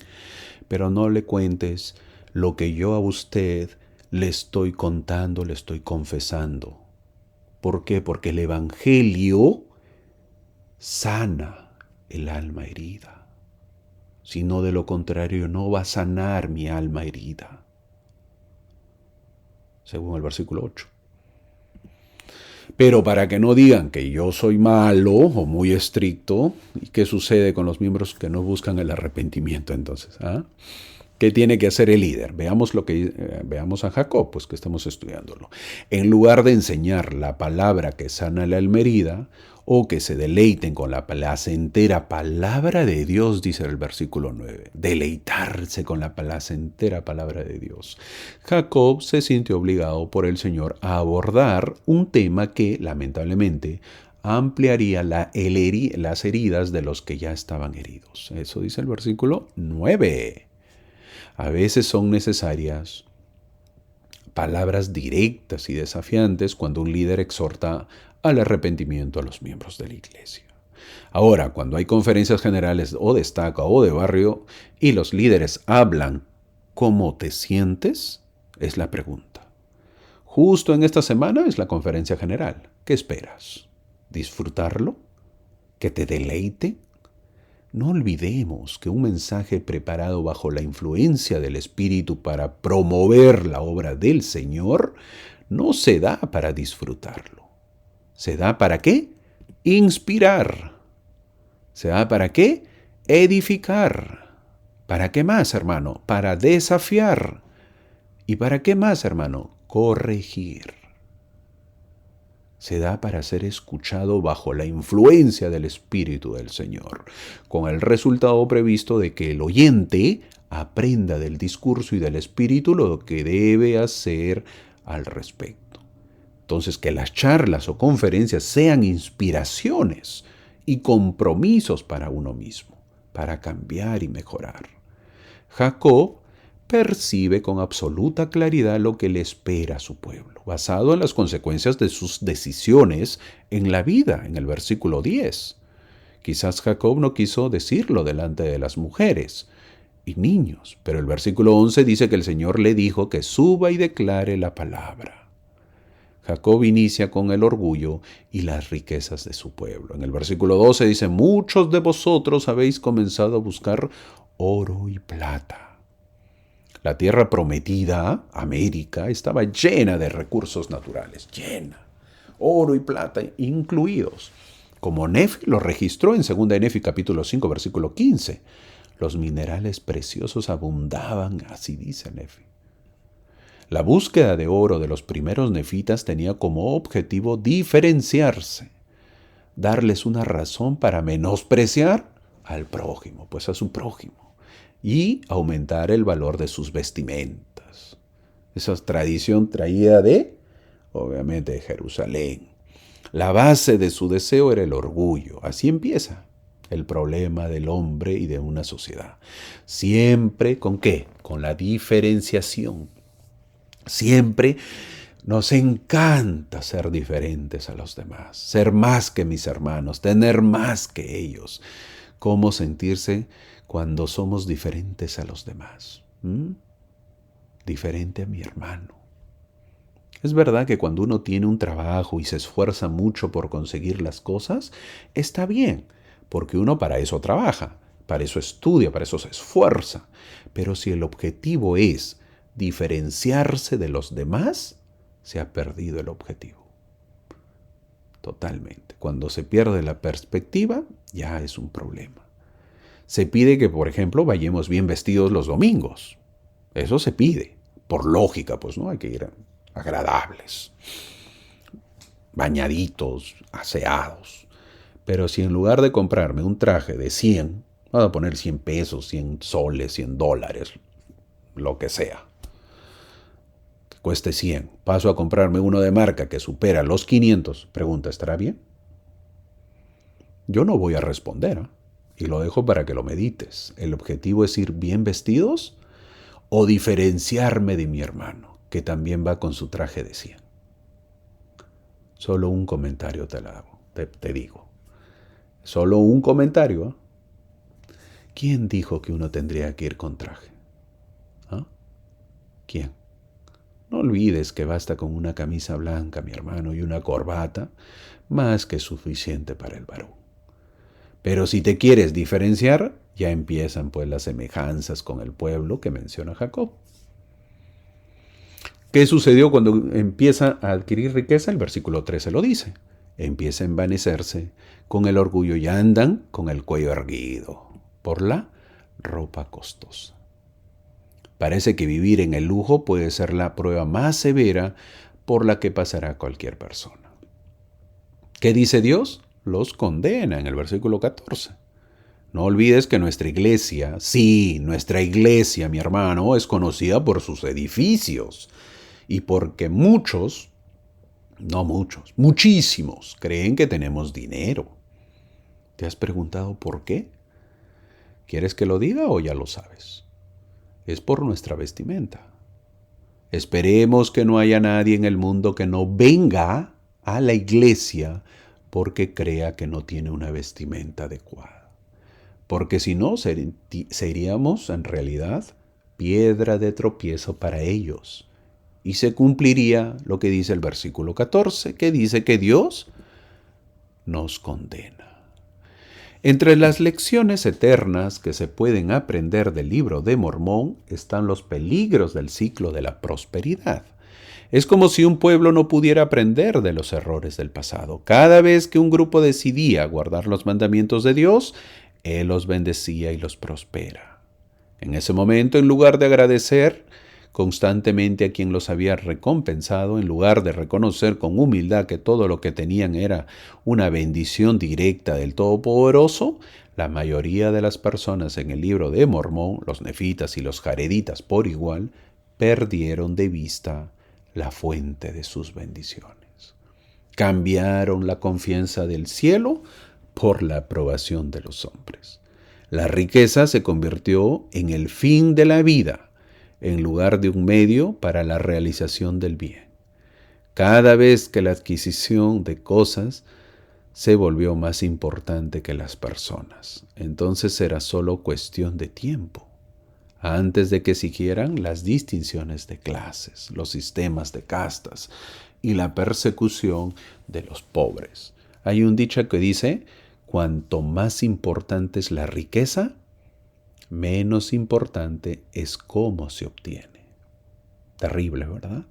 Pero no le cuentes lo que yo a usted le estoy contando, le estoy confesando. ¿Por qué? Porque el Evangelio sana el alma herida. Si no, de lo contrario, no va a sanar mi alma herida. Según el versículo 8. Pero para que no digan que yo soy malo o muy estricto, ¿y qué sucede con los miembros que no buscan el arrepentimiento entonces? ¿Qué tiene que hacer el líder? Veamos a Jacob, pues que estamos estudiándolo. En lugar de enseñar la palabra que sana la alma herida, o que se deleiten con la placentera palabra de Dios, dice el versículo 9. Deleitarse con la placentera palabra de Dios. Jacob se sintió obligado por el Señor a abordar un tema que, lamentablemente, ampliaría las heridas de los que ya estaban heridos. Eso dice el versículo 9. A veces son necesarias palabras directas y desafiantes cuando un líder exhorta al arrepentimiento a los miembros de la iglesia. Ahora, cuando hay conferencias generales o de estaca o de barrio y los líderes hablan, ¿cómo te sientes? Es la pregunta. Justo en esta semana es la conferencia general. ¿Qué esperas? ¿Disfrutarlo? ¿Que te deleite? No olvidemos que un mensaje preparado bajo la influencia del Espíritu para promover la obra del Señor no se da para disfrutarlo. ¿Se da para qué? Inspirar. ¿Se da para qué? Edificar. ¿Para qué más, hermano? Para desafiar. ¿Y para qué más, hermano? Corregir. Se da para ser escuchado bajo la influencia del Espíritu del Señor, con el resultado previsto de que el oyente aprenda del discurso y del Espíritu lo que debe hacer al respecto. Entonces, que las charlas o conferencias sean inspiraciones y compromisos para uno mismo, para cambiar y mejorar. Jacob percibe con absoluta claridad lo que le espera a su pueblo, basado en las consecuencias de sus decisiones en la vida, en el versículo 10. Quizás Jacob no quiso decirlo delante de las mujeres y niños, pero el versículo 11 dice que el Señor le dijo que suba y declare la palabra. Jacob inicia con el orgullo y las riquezas de su pueblo. En el versículo 12 dice, muchos de vosotros habéis comenzado a buscar oro y plata. La tierra prometida, América, estaba llena de recursos naturales, llena, oro y plata incluidos. Como Nefi lo registró en 2 de Nefi capítulo 5, versículo 15. Los minerales preciosos abundaban, así dice Nefi. La búsqueda de oro de los primeros nefitas tenía como objetivo diferenciarse, darles una razón para menospreciar al prójimo, pues a su prójimo, y aumentar el valor de sus vestimentas. Esa tradición traída obviamente, de Jerusalén. La base de su deseo era el orgullo. Así empieza el problema del hombre y de una sociedad. Siempre, ¿con qué? Con la diferenciación. Siempre nos encanta ser diferentes a los demás, ser más que mis hermanos, tener más que ellos. ¿Cómo sentirse cuando somos diferentes a los demás? Diferente a mi hermano. Es verdad que cuando uno tiene un trabajo y se esfuerza mucho por conseguir las cosas, está bien, porque uno para eso trabaja, para eso estudia, para eso se esfuerza. Pero si el objetivo es diferenciarse de los demás, se ha perdido el objetivo. Totalmente. Cuando se pierde la perspectiva, ya es un problema. Se pide que, por ejemplo, vayamos bien vestidos los domingos. Eso se pide. Por lógica, pues, ¿no? Hay que ir agradables, bañaditos, aseados. Pero si en lugar de comprarme un traje de 100, voy a poner 100 pesos, 100 soles, 100 dólares, lo que sea, que cueste 100, paso a comprarme uno de marca que supera los 500, pregunta, ¿estará bien? Yo no voy a responder, ¿eh? Y lo dejo para que lo medites. ¿El objetivo es ir bien vestidos o diferenciarme de mi hermano, que también va con su traje de 100? Solo un comentario te digo. Solo un comentario. ¿Quién dijo que uno tendría que ir con traje? ¿Ah? ¿Quién? No olvides que basta con una camisa blanca, mi hermano, y una corbata, más que suficiente para el varón. Pero si te quieres diferenciar, ya empiezan pues las semejanzas con el pueblo que menciona Jacob. ¿Qué sucedió cuando empieza a adquirir riqueza? El versículo 13 lo dice. Empieza a envanecerse con el orgullo y andan con el cuello erguido por la ropa costosa. Parece que vivir en el lujo puede ser la prueba más severa por la que pasará cualquier persona. ¿Qué dice Dios? Los condena en el versículo 14. No olvides que nuestra iglesia, sí, nuestra iglesia, mi hermano, es conocida por sus edificios y porque muchos, no muchos, muchísimos, creen que tenemos dinero. ¿Te has preguntado por qué? ¿Quieres que lo diga o ya lo sabes? Es por nuestra vestimenta. Esperemos que no haya nadie en el mundo que no venga a la iglesia porque crea que no tiene una vestimenta adecuada. Porque si no, seríamos en realidad piedra de tropiezo para ellos. Y se cumpliría lo que dice el versículo 14, que dice que Dios nos condena. Entre las lecciones eternas que se pueden aprender del libro de Mormón están los peligros del ciclo de la prosperidad. Es como si un pueblo no pudiera aprender de los errores del pasado. Cada vez que un grupo decidía guardar los mandamientos de Dios, Él los bendecía y los prospera. En ese momento, en lugar de agradecer constantemente a quien los había recompensado, en lugar de reconocer con humildad que todo lo que tenían era una bendición directa del Todopoderoso, la mayoría de las personas en el libro de Mormón, los nefitas y los jareditas por igual, perdieron de vista la fuente de sus bendiciones. Cambiaron la confianza del cielo por la aprobación de los hombres. La riqueza se convirtió en el fin de la vida, en lugar de un medio para la realización del bien. Cada vez que la adquisición de cosas se volvió más importante que las personas, entonces era solo cuestión de tiempo, antes de que siguieran las distinciones de clases, los sistemas de castas y la persecución de los pobres. Hay un dicho que dice, cuanto más importante es la riqueza, menos importante es cómo se obtiene. Terrible, ¿verdad?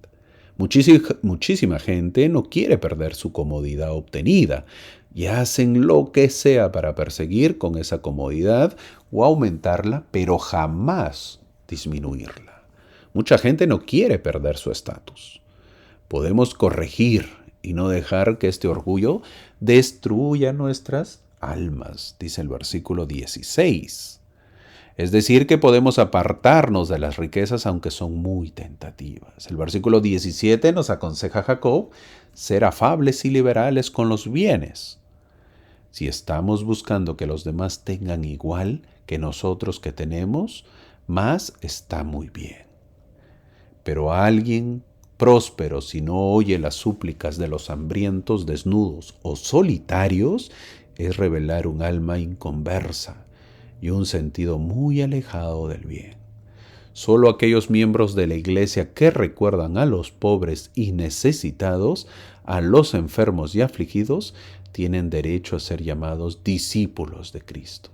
Muchísima gente no quiere perder su comodidad obtenida y hacen lo que sea para perseguir con esa comodidad o aumentarla, pero jamás disminuirla. Mucha gente no quiere perder su estatus. Podemos corregir y no dejar que este orgullo destruya nuestras almas, dice el versículo 16. Es decir, que podemos apartarnos de las riquezas aunque son muy tentativas. El versículo 17 nos aconseja a Jacob ser afables y liberales con los bienes. Si estamos buscando que los demás tengan igual que nosotros que tenemos, más está muy bien. Pero alguien próspero, si no oye las súplicas de los hambrientos, desnudos o solitarios, es revelar un alma inconversa y un sentido muy alejado del bien. Solo aquellos miembros de la iglesia que recuerdan a los pobres y necesitados, a los enfermos y afligidos, tienen derecho a ser llamados discípulos de Cristo.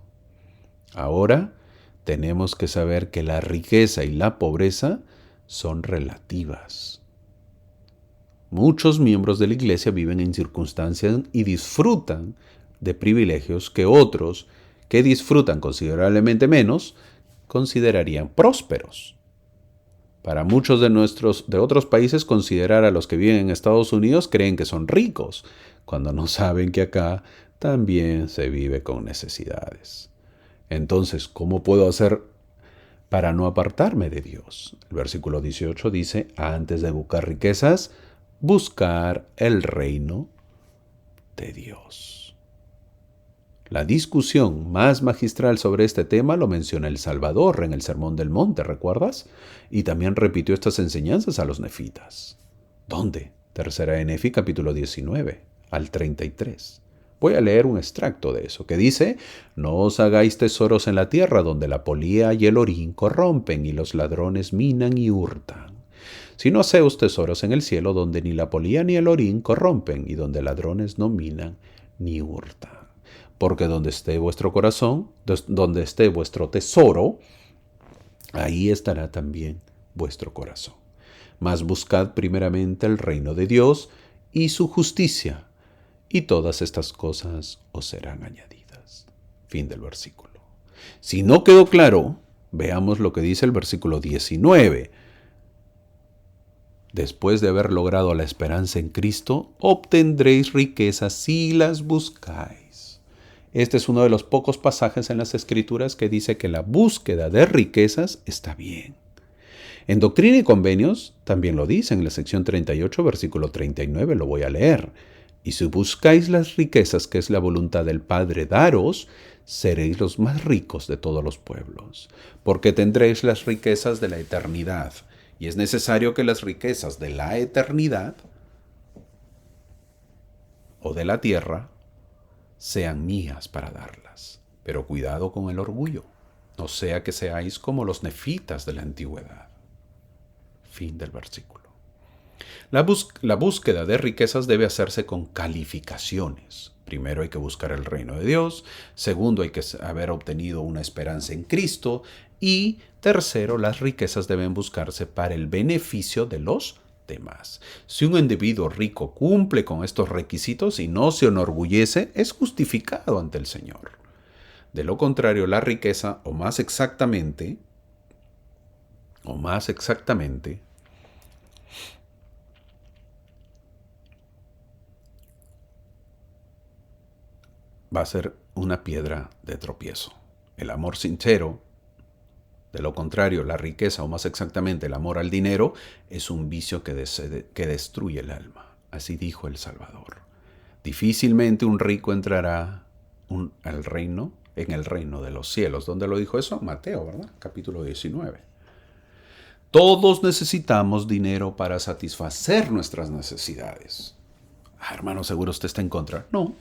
Ahora tenemos que saber que la riqueza y la pobreza son relativas. Muchos miembros de la iglesia viven en circunstancias y disfrutan de privilegios que otros, que disfrutan considerablemente menos, considerarían prósperos. Para muchos de otros países, considerar a los que viven en Estados Unidos creen que son ricos, cuando no saben que acá también se vive con necesidades. Entonces, ¿cómo puedo hacer para no apartarme de Dios? El versículo 18 dice, antes de buscar riquezas, buscar el reino de Dios. La discusión más magistral sobre este tema lo menciona el Salvador en el Sermón del Monte, ¿recuerdas? Y también repitió estas enseñanzas a los nefitas. ¿Dónde? Tercera de Nefi, capítulo 19, al 33. Voy a leer un extracto de eso, que dice, no os hagáis tesoros en la tierra donde la polía y el orín corrompen y los ladrones minan y hurtan, sino haceos tesoros en el cielo donde ni la polía ni el orín corrompen y donde ladrones no minan ni hurtan. Porque donde esté vuestro corazón, donde esté vuestro tesoro, ahí estará también vuestro corazón. Mas buscad primeramente el reino de Dios y su justicia, y todas estas cosas os serán añadidas. Fin del versículo. Si no quedó claro, veamos lo que dice el versículo 19. Después de haber logrado la esperanza en Cristo, obtendréis riquezas si las buscáis. Este es uno de los pocos pasajes en las Escrituras que dice que la búsqueda de riquezas está bien. En Doctrina y Convenios también lo dice en la sección 38, versículo 39, lo voy a leer. Y si buscáis las riquezas que es la voluntad del Padre daros, seréis los más ricos de todos los pueblos, porque tendréis las riquezas de la eternidad. Y es necesario que las riquezas de la eternidad o de la tierra sean mías para darlas. Pero cuidado con el orgullo, no sea que seáis como los nefitas de la antigüedad. Fin del versículo. La búsqueda de riquezas debe hacerse con calificaciones. Primero hay que buscar el reino de Dios, segundo hay que haber obtenido una esperanza en Cristo y tercero, las riquezas deben buscarse para el beneficio de los demás. Si un individuo rico cumple con estos requisitos y no se enorgullece, es justificado ante el Señor. De lo contrario, la riqueza, o más exactamente, va a ser una piedra de tropiezo. El amor sincero, de lo contrario, la riqueza, o más exactamente el amor al dinero, es un vicio que destruye el alma. Así dijo el Salvador. Difícilmente un rico entrará en el reino de los cielos. ¿Dónde lo dijo eso? Mateo, ¿verdad? Capítulo 19. Todos necesitamos dinero para satisfacer nuestras necesidades. Hermano, ¿seguro usted está en contra? No,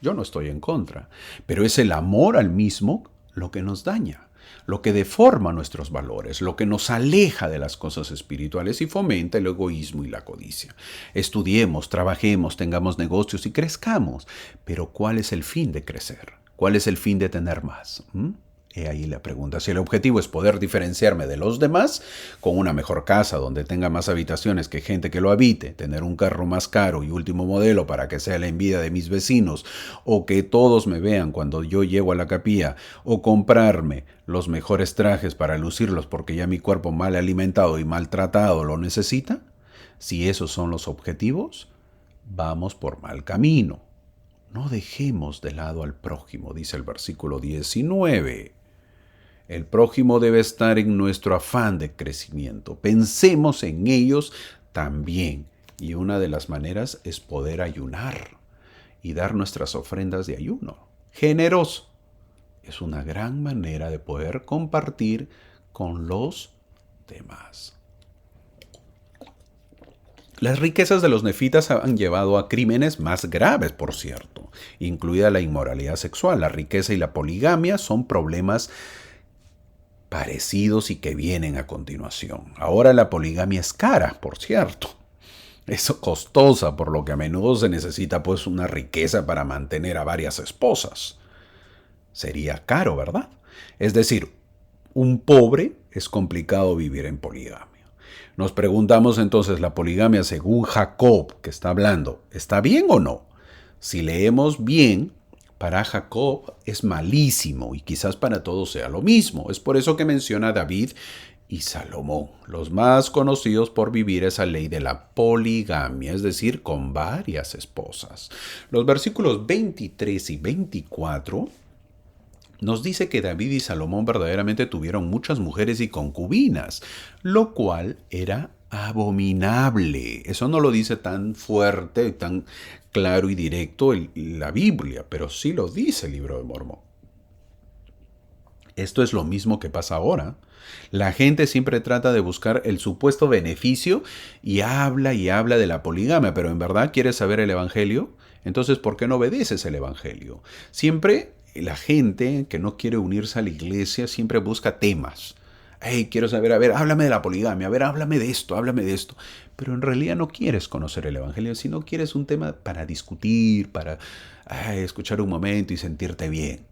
yo no estoy en contra. Pero es el amor al mismo lo que nos daña, lo que deforma nuestros valores, lo que nos aleja de las cosas espirituales y fomenta el egoísmo y la codicia. Estudiemos, trabajemos, tengamos negocios y crezcamos. Pero ¿cuál es el fin de crecer? ¿Cuál es el fin de tener más? He ahí la pregunta. Si el objetivo es poder diferenciarme de los demás, con una mejor casa donde tenga más habitaciones que gente que lo habite, tener un carro más caro y último modelo para que sea la envidia de mis vecinos, o que todos me vean cuando yo llego a la capilla, o comprarme los mejores trajes para lucirlos porque ya mi cuerpo mal alimentado y maltratado lo necesita, si esos son los objetivos, vamos por mal camino. No dejemos de lado al prójimo, dice el versículo 19. El prójimo debe estar en nuestro afán de crecimiento. Pensemos en ellos también. Y una de las maneras es poder ayunar y dar nuestras ofrendas de ayuno. Generoso. Es una gran manera de poder compartir con los demás. Las riquezas de los nefitas han llevado a crímenes más graves, por cierto, incluida la inmoralidad sexual. La riqueza y la poligamia son problemas parecidos y que vienen a continuación. Ahora la poligamia es cara, por cierto. Es costosa, por lo que a menudo se necesita pues una riqueza para mantener a varias esposas. Sería caro, ¿verdad? Es decir, un pobre es complicado vivir en poligamia. Nos preguntamos entonces, ¿la poligamia según Jacob, que está hablando, está bien o no? Si leemos bien, para Jacob es malísimo y quizás para todos sea lo mismo. Es por eso que menciona a David y Salomón, los más conocidos por vivir esa ley de la poligamia, es decir, con varias esposas. Los versículos 23 y 24 nos dice que David y Salomón verdaderamente tuvieron muchas mujeres y concubinas, lo cual era abominable. Eso no lo dice tan fuerte, tan claro y directo la Biblia, pero sí lo dice el Libro de Mormón. Esto es lo mismo que pasa ahora. La gente siempre trata de buscar el supuesto beneficio y habla de la poligamia, pero ¿en verdad quieres saber el Evangelio? Entonces, ¿por qué no obedeces el Evangelio? Siempre la gente que no quiere unirse a la iglesia siempre busca temas. Hey, quiero saber, a ver, háblame de la poligamia, a ver, háblame de esto, háblame de esto. Pero en realidad no quieres conocer el Evangelio, sino quieres un tema para discutir, para escuchar un momento y sentirte bien.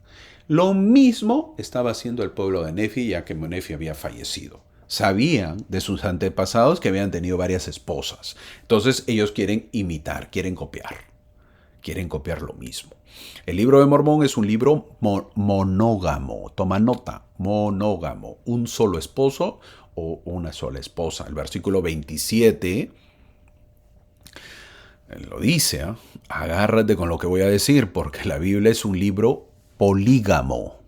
Lo mismo estaba haciendo el pueblo de Nefi, ya que Nefi había fallecido. Sabían de sus antepasados que habían tenido varias esposas. Entonces ellos quieren imitar, quieren copiar lo mismo. El Libro de Mormón es un libro monógamo. Toma nota, monógamo. Un solo esposo o una sola esposa. El versículo 27 lo dice. Agárrate con lo que voy a decir, porque la Biblia es un libro polígamo.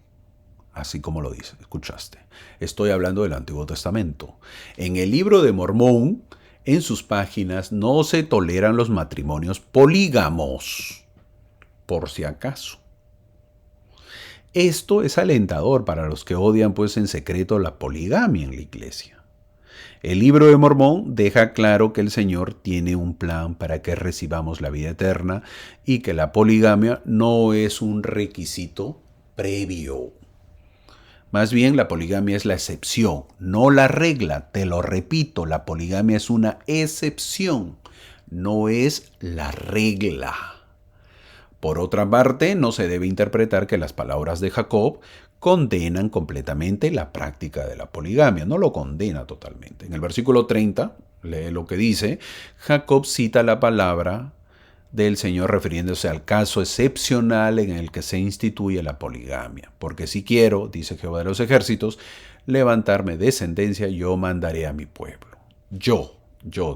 Así como lo dice, escuchaste. Estoy hablando del Antiguo Testamento. En el Libro de Mormón, en sus páginas no se toleran los matrimonios polígamos, por si acaso. Esto es alentador para los que odian pues en secreto la poligamia en la iglesia. El Libro de Mormón deja claro que el Señor tiene un plan para que recibamos la vida eterna y que la poligamia no es un requisito previo. Más bien, la poligamia es la excepción, no la regla. Te lo repito, la poligamia es una excepción, no es la regla. Por otra parte, no se debe interpretar que las palabras de Jacob condenan completamente la práctica de la poligamia. No lo condena totalmente. En el versículo 30, lee lo que dice, Jacob cita la palabra del Señor refiriéndose al caso excepcional en el que se instituye la poligamia. Porque si quiero, dice Jehová de los ejércitos, levantarme descendencia, yo mandaré a mi pueblo. Yo,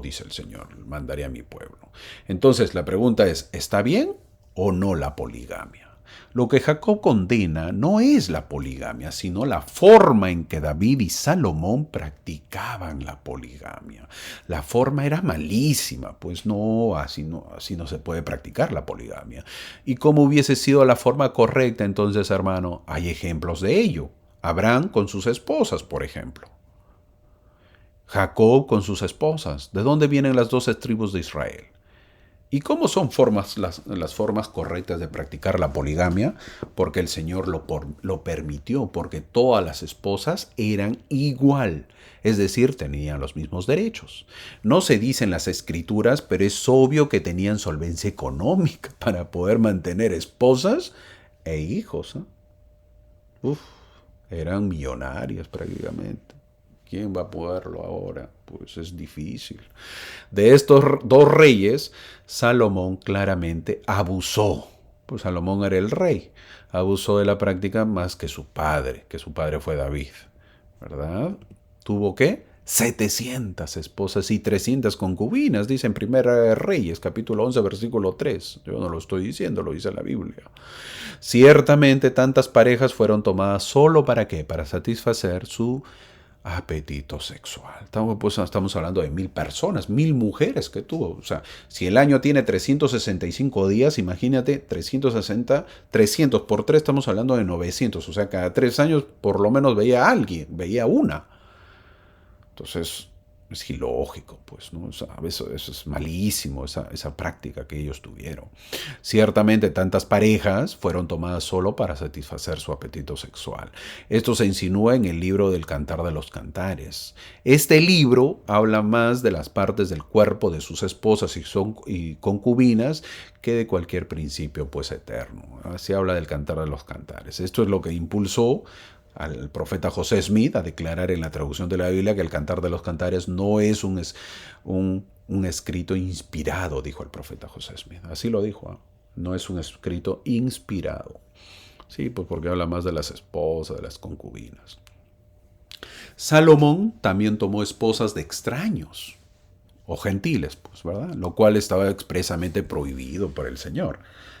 dice el Señor, mandaré a mi pueblo. Entonces la pregunta es, ¿está bien o no la poligamia? Lo que Jacob condena no es la poligamia, sino la forma en que David y Salomón practicaban la poligamia. La forma era malísima, pues así no se puede practicar la poligamia. ¿Y cómo hubiese sido la forma correcta entonces, hermano? Hay ejemplos de ello. Abraham con sus esposas, por ejemplo. Jacob con sus esposas. ¿De dónde vienen las 12 tribus de Israel? ¿Y cómo son las formas correctas de practicar la poligamia? Porque el Señor lo permitió, porque todas las esposas eran igual, es decir, tenían los mismos derechos. No se dice en las Escrituras, pero es obvio que tenían solvencia económica para poder mantener esposas e hijos. Eran millonarias prácticamente. ¿Quién va a poderlo ahora? Pues es difícil. De estos dos reyes, Salomón claramente abusó. Pues Salomón era el rey. Abusó de la práctica más que su padre fue David. ¿Verdad? ¿Tuvo qué? 700 esposas y 300 concubinas, dice en Primera Reyes, capítulo 11, versículo 3. Yo no lo estoy diciendo, lo dice la Biblia. Ciertamente tantas parejas fueron tomadas solo para qué? Para satisfacer su apetito sexual. Estamos hablando de 1000 personas, 1000 mujeres que tuvo. O sea, si el año tiene 365 días, imagínate, 300 por 3, estamos hablando de 900. O sea, cada 3 años por lo menos veía a alguien, veía una. Entonces, es ilógico, pues, ¿no? O sea, eso es malísimo, esa práctica que ellos tuvieron. Ciertamente, tantas parejas fueron tomadas solo para satisfacer su apetito sexual. Esto se insinúa en el libro del Cantar de los Cantares. Este libro habla más de las partes del cuerpo de sus esposas y concubinas que de cualquier principio, pues, eterno. Así habla del Cantar de los Cantares. Esto es lo que impulsó al profeta José Smith a declarar en la traducción de la Biblia que el Cantar de los Cantares no es un escrito inspirado, dijo el profeta José Smith. Así lo dijo, ¿eh? No es un escrito inspirado. Sí, pues porque habla más de las esposas, de las concubinas. Salomón también tomó esposas de extraños o gentiles, pues, ¿verdad? Lo cual estaba expresamente prohibido por el Señor.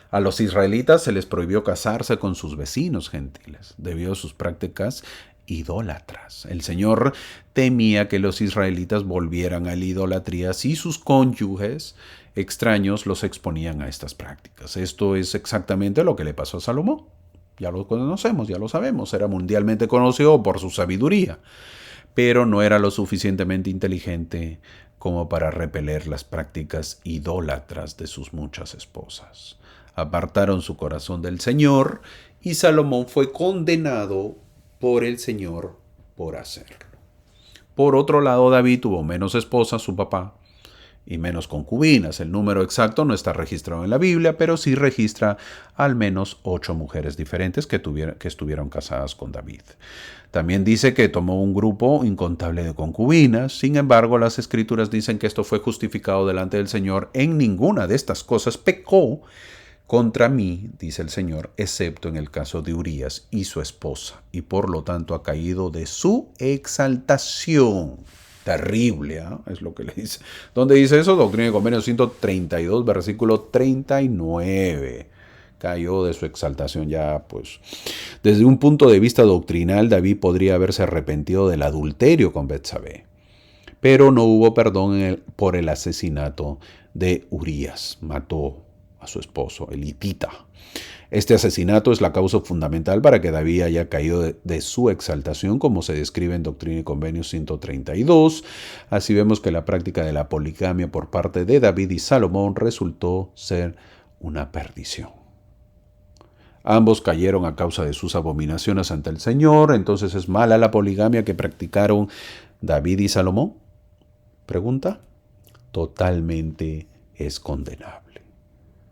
A los israelitas se les prohibió casarse con sus vecinos gentiles debido a sus prácticas idólatras. El Señor temía que los israelitas volvieran a la idolatría si sus cónyuges extraños los exponían a estas prácticas. Esto es exactamente lo que le pasó a Salomón. Ya lo conocemos, ya lo sabemos. Era mundialmente conocido por su sabiduría, pero no era lo suficientemente inteligente como para repeler las prácticas idólatras de sus muchas esposas. Apartaron su corazón del Señor y Salomón fue condenado por el Señor por hacerlo. Por otro lado, David tuvo menos esposas, su papá, y menos concubinas. El número exacto no está registrado en la Biblia, pero sí registra al menos 8 mujeres diferentes que estuvieron casadas con David. También dice que tomó un grupo incontable de concubinas. Sin embargo, las escrituras dicen que esto fue justificado delante del Señor. En ninguna de estas cosas pecó contra mí, dice el Señor, excepto en el caso de Urías y su esposa, y por lo tanto ha caído de su exaltación. Terrible, ¿eh? Es lo que le dice. ¿Dónde dice eso? Doctrina y Convenios 132, versículo 39. Cayó de su exaltación ya, pues. Desde un punto de vista doctrinal, David podría haberse arrepentido del adulterio con Betsabé, pero no hubo perdón por el asesinato de Urías. Mató a su esposo, el hitita. Este asesinato es la causa fundamental para que David haya caído de su exaltación, como se describe en Doctrina y Convenios 132. Así vemos que la práctica de la poligamia por parte de David y Salomón resultó ser una perdición. Ambos cayeron a causa de sus abominaciones ante el Señor. Entonces, ¿es mala la poligamia que practicaron David y Salomón? Pregunta. Totalmente es condenable.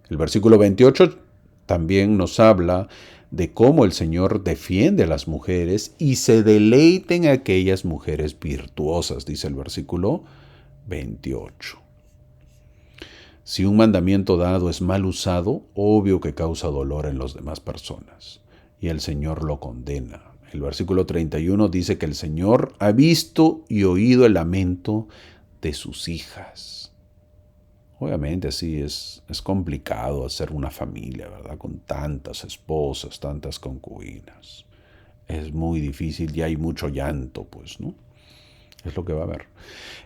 El versículo 28 también nos habla de cómo el Señor defiende a las mujeres y se deleita en aquellas mujeres virtuosas, dice el versículo 28. Si un mandamiento dado es mal usado, obvio que causa dolor en las demás personas, y el Señor lo condena. El versículo 31 dice que el Señor ha visto y oído el lamento de sus hijas. Obviamente sí, es complicado hacer una familia, ¿verdad? Con tantas esposas, tantas concubinas. Es muy difícil y hay mucho llanto, pues, ¿no? Es lo que va a haber.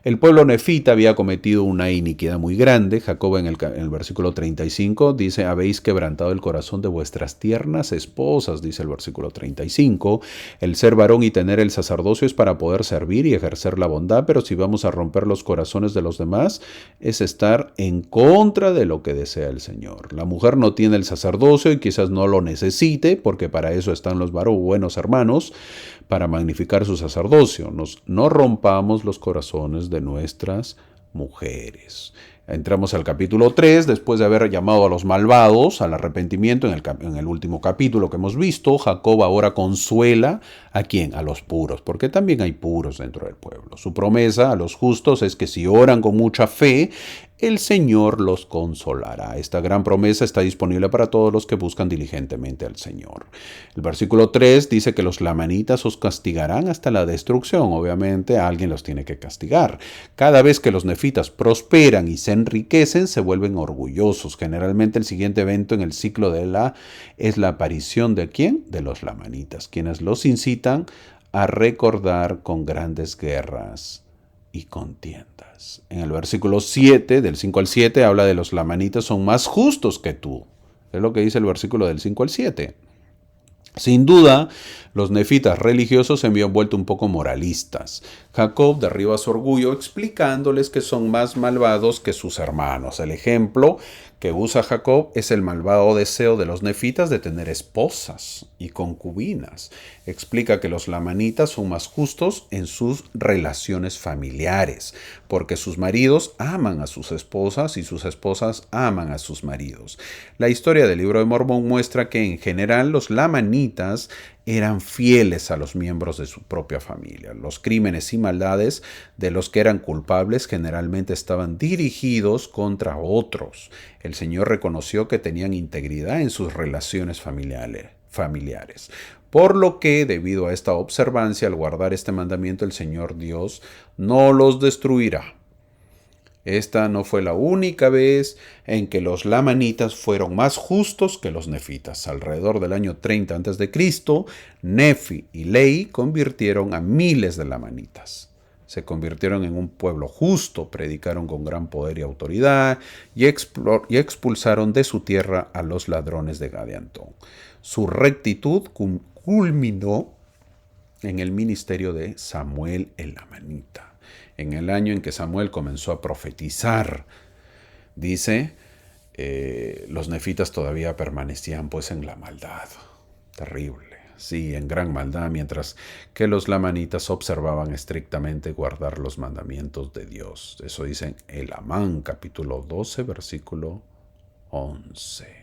El pueblo nefita había cometido una iniquidad muy grande. Jacob en el versículo 35 dice, habéis quebrantado el corazón de vuestras tiernas esposas, dice el versículo 35. El ser varón y tener el sacerdocio es para poder servir y ejercer la bondad, pero si vamos a romper los corazones de los demás, es estar en contra de lo que desea el Señor. La mujer no tiene el sacerdocio y quizás no lo necesite, porque para eso están los buenos hermanos, para magnificar su sacerdocio. No rompamos los corazones de nuestras mujeres. Entramos al capítulo 3, después de haber llamado a los malvados al arrepentimiento en el último capítulo que hemos visto. Jacob ahora consuela ¿a quién? A los puros, porque también hay puros dentro del pueblo. Su promesa a los justos es que si oran con mucha fe, el Señor los consolará. Esta gran promesa está disponible para todos los que buscan diligentemente al Señor. El versículo 3 dice que los lamanitas os castigarán hasta la destrucción. Obviamente alguien los tiene que castigar. Cada vez que los nefitas prosperan y se enriquecen, se vuelven orgullosos. Generalmente el siguiente evento en el ciclo es la aparición ¿de quién? De los lamanitas, quienes los incitan a recordar con grandes guerras y contiendas. En el versículo 7, del 5 al 7, habla de los lamanitas son más justos que tú. Es lo que dice el versículo del 5 al 7. Sin duda, los nefitas religiosos se habían vuelto un poco moralistas. Jacob derriba su orgullo explicándoles que son más malvados que sus hermanos. El ejemplo que usa Jacob es el malvado deseo de los nefitas de tener esposas y concubinas. Explica que los lamanitas son más justos en sus relaciones familiares, porque sus maridos aman a sus esposas y sus esposas aman a sus maridos. La historia del libro de Mormón muestra que en general los lamanitas eran fieles a los miembros de su propia familia. Los crímenes y maldades de los que eran culpables generalmente estaban dirigidos contra otros. El Señor reconoció que tenían integridad en sus relaciones familiares. Por lo que, debido a esta observancia, al guardar este mandamiento, el Señor Dios no los destruirá. Esta no fue la única vez en que los lamanitas fueron más justos que los nefitas. Alrededor del año 30 a.C., Nefi y Lehi convirtieron a miles de lamanitas. Se convirtieron en un pueblo justo, predicaron con gran poder y autoridad y expulsaron de su tierra a los ladrones de Gadiantón. Su rectitud culminó en el ministerio de Samuel el lamanita. En el año en que Samuel comenzó a profetizar, dice, los nefitas todavía permanecían pues en la maldad. Terrible, sí, en gran maldad, mientras que los lamanitas observaban estrictamente guardar los mandamientos de Dios. Eso dice en Elamán, capítulo 12, versículo 11.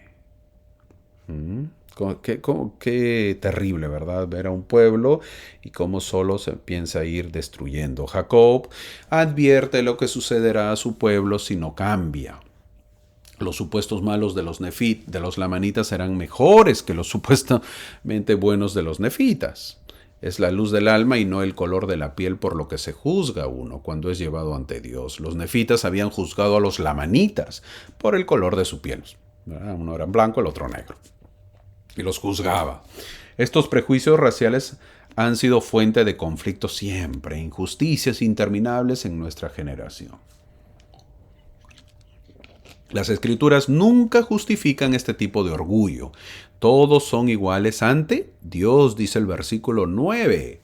Qué terrible, ¿verdad? Ver a un pueblo y cómo solo se piensa ir destruyendo. Jacob advierte lo que sucederá a su pueblo si no cambia. Los supuestos malos de los lamanitas serán mejores que los supuestamente buenos de los nefitas. Es la luz del alma y no el color de la piel por lo que se juzga a uno cuando es llevado ante Dios. Los nefitas habían juzgado a los lamanitas por el color de su piel. Uno era blanco, el otro negro. Y los juzgaba. Estos prejuicios raciales han sido fuente de conflictos siempre, injusticias interminables en nuestra generación. Las escrituras nunca justifican este tipo de orgullo. Todos son iguales ante Dios, dice el versículo 9.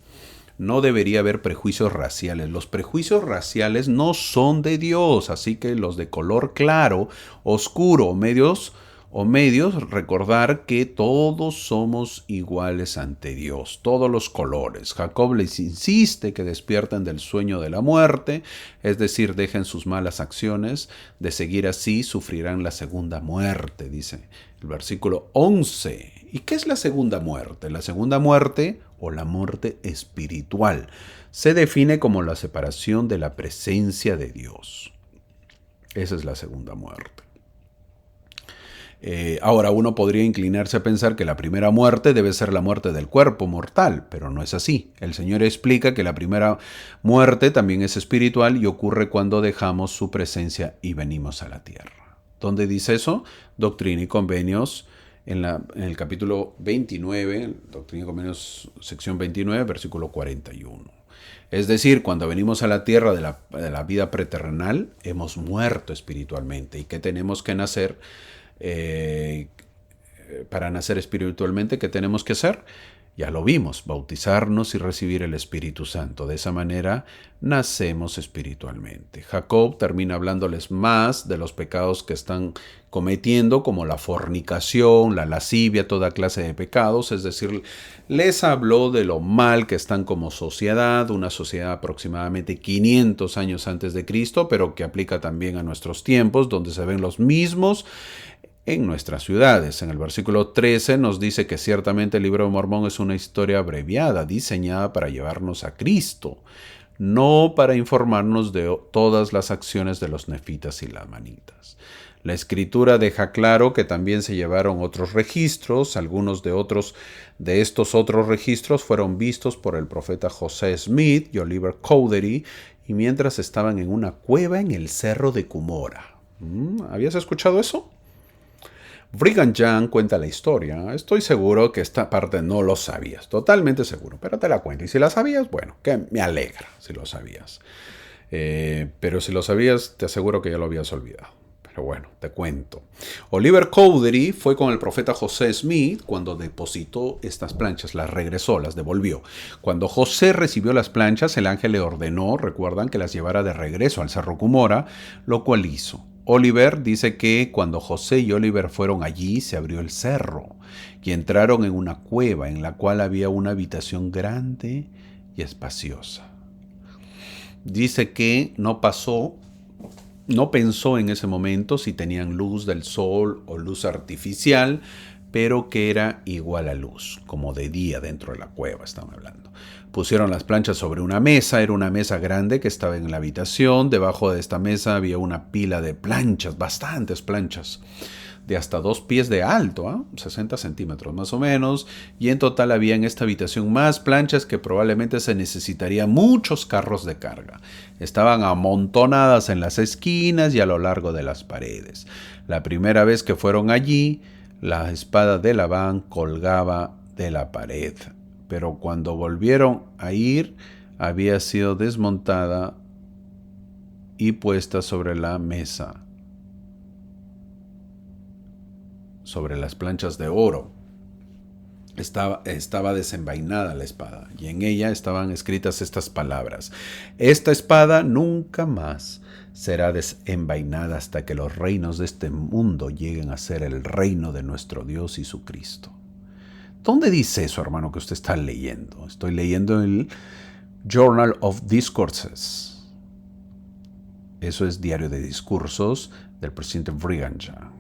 No debería haber prejuicios raciales. Los prejuicios raciales no son de Dios, así que los de color claro, oscuro o medios, recordar que todos somos iguales ante Dios, todos los colores. Jacob les insiste que despierten del sueño de la muerte, es decir, dejen sus malas acciones, de seguir así sufrirán la segunda muerte, dice el versículo 11. ¿Y qué es la segunda muerte? La segunda muerte, o la muerte espiritual, se define como la separación de la presencia de Dios. Esa es la segunda muerte. Ahora uno podría inclinarse a pensar que la primera muerte debe ser la muerte del cuerpo mortal, pero no es así. El Señor explica que la primera muerte también es espiritual y ocurre cuando dejamos su presencia y venimos a la tierra. ¿Dónde dice eso? Doctrina y Convenios, en el capítulo 29, Doctrina y Convenios, sección 29, versículo 41. Es decir, cuando venimos a la tierra de la vida preterrenal, hemos muerto espiritualmente. ¿Y qué tenemos que nacer? Para nacer espiritualmente, ¿qué tenemos que hacer? Ya lo vimos, bautizarnos y recibir el Espíritu Santo. De esa manera nacemos espiritualmente. Jacob termina hablándoles más de los pecados que están cometiendo, como la fornicación, la lascivia, toda clase de pecados. Es decir, les habló de lo mal que están como sociedad, una sociedad aproximadamente 500 años antes de Cristo, pero que aplica también a nuestros tiempos, donde se ven los mismos en nuestras ciudades. En el versículo 13 nos dice que ciertamente el libro de Mormón es una historia abreviada, diseñada para llevarnos a Cristo, no para informarnos de todas las acciones de los nefitas y lamanitas. La escritura deja claro que también se llevaron otros registros. Algunos de estos otros registros fueron vistos por el profeta José Smith y Oliver Cowdery, y mientras estaban en una cueva en el cerro de Cumorah. ¿Habías escuchado eso? Brigham Young cuenta la historia. Estoy seguro que esta parte no lo sabías, totalmente seguro, pero te la cuento. Y si la sabías, bueno, que me alegra si lo sabías. Pero si lo sabías, te aseguro que ya lo habías olvidado. Pero bueno, te cuento. Oliver Cowdery fue con el profeta José Smith cuando depositó estas planchas, las regresó, las devolvió. Cuando José recibió las planchas, el ángel le ordenó, recuerdan, que las llevara de regreso al cerro Cumorah, lo cual hizo. Oliver dice que cuando José y Oliver fueron allí, se abrió el cerro y entraron en una cueva en la cual había una habitación grande y espaciosa. Dice que no pensó en ese momento si tenían luz del sol o luz artificial, pero que era igual a luz, como de día dentro de la cueva, estamos hablando. Pusieron las planchas sobre una mesa, era una mesa grande que estaba en la habitación. Debajo de esta mesa había una pila de planchas, bastantes planchas, de hasta 2 pies de alto, 60 centímetros más o menos, y en total había en esta habitación más planchas que probablemente se necesitarían muchos carros de carga. Estaban amontonadas en las esquinas y a lo largo de las paredes. La primera vez que fueron allí, la espada de Labán colgaba de la pared, pero cuando volvieron a ir, había sido desmontada y puesta sobre la mesa, sobre las planchas de oro. Estaba desenvainada la espada, y en ella estaban escritas estas palabras: esta espada nunca más será desenvainada hasta que los reinos de este mundo lleguen a ser el reino de nuestro Dios y su Cristo. ¿Dónde dice eso, hermano, que usted está leyendo? Estoy leyendo el Journal of Discourses. Eso es diario de discursos del presidente Brigham Young.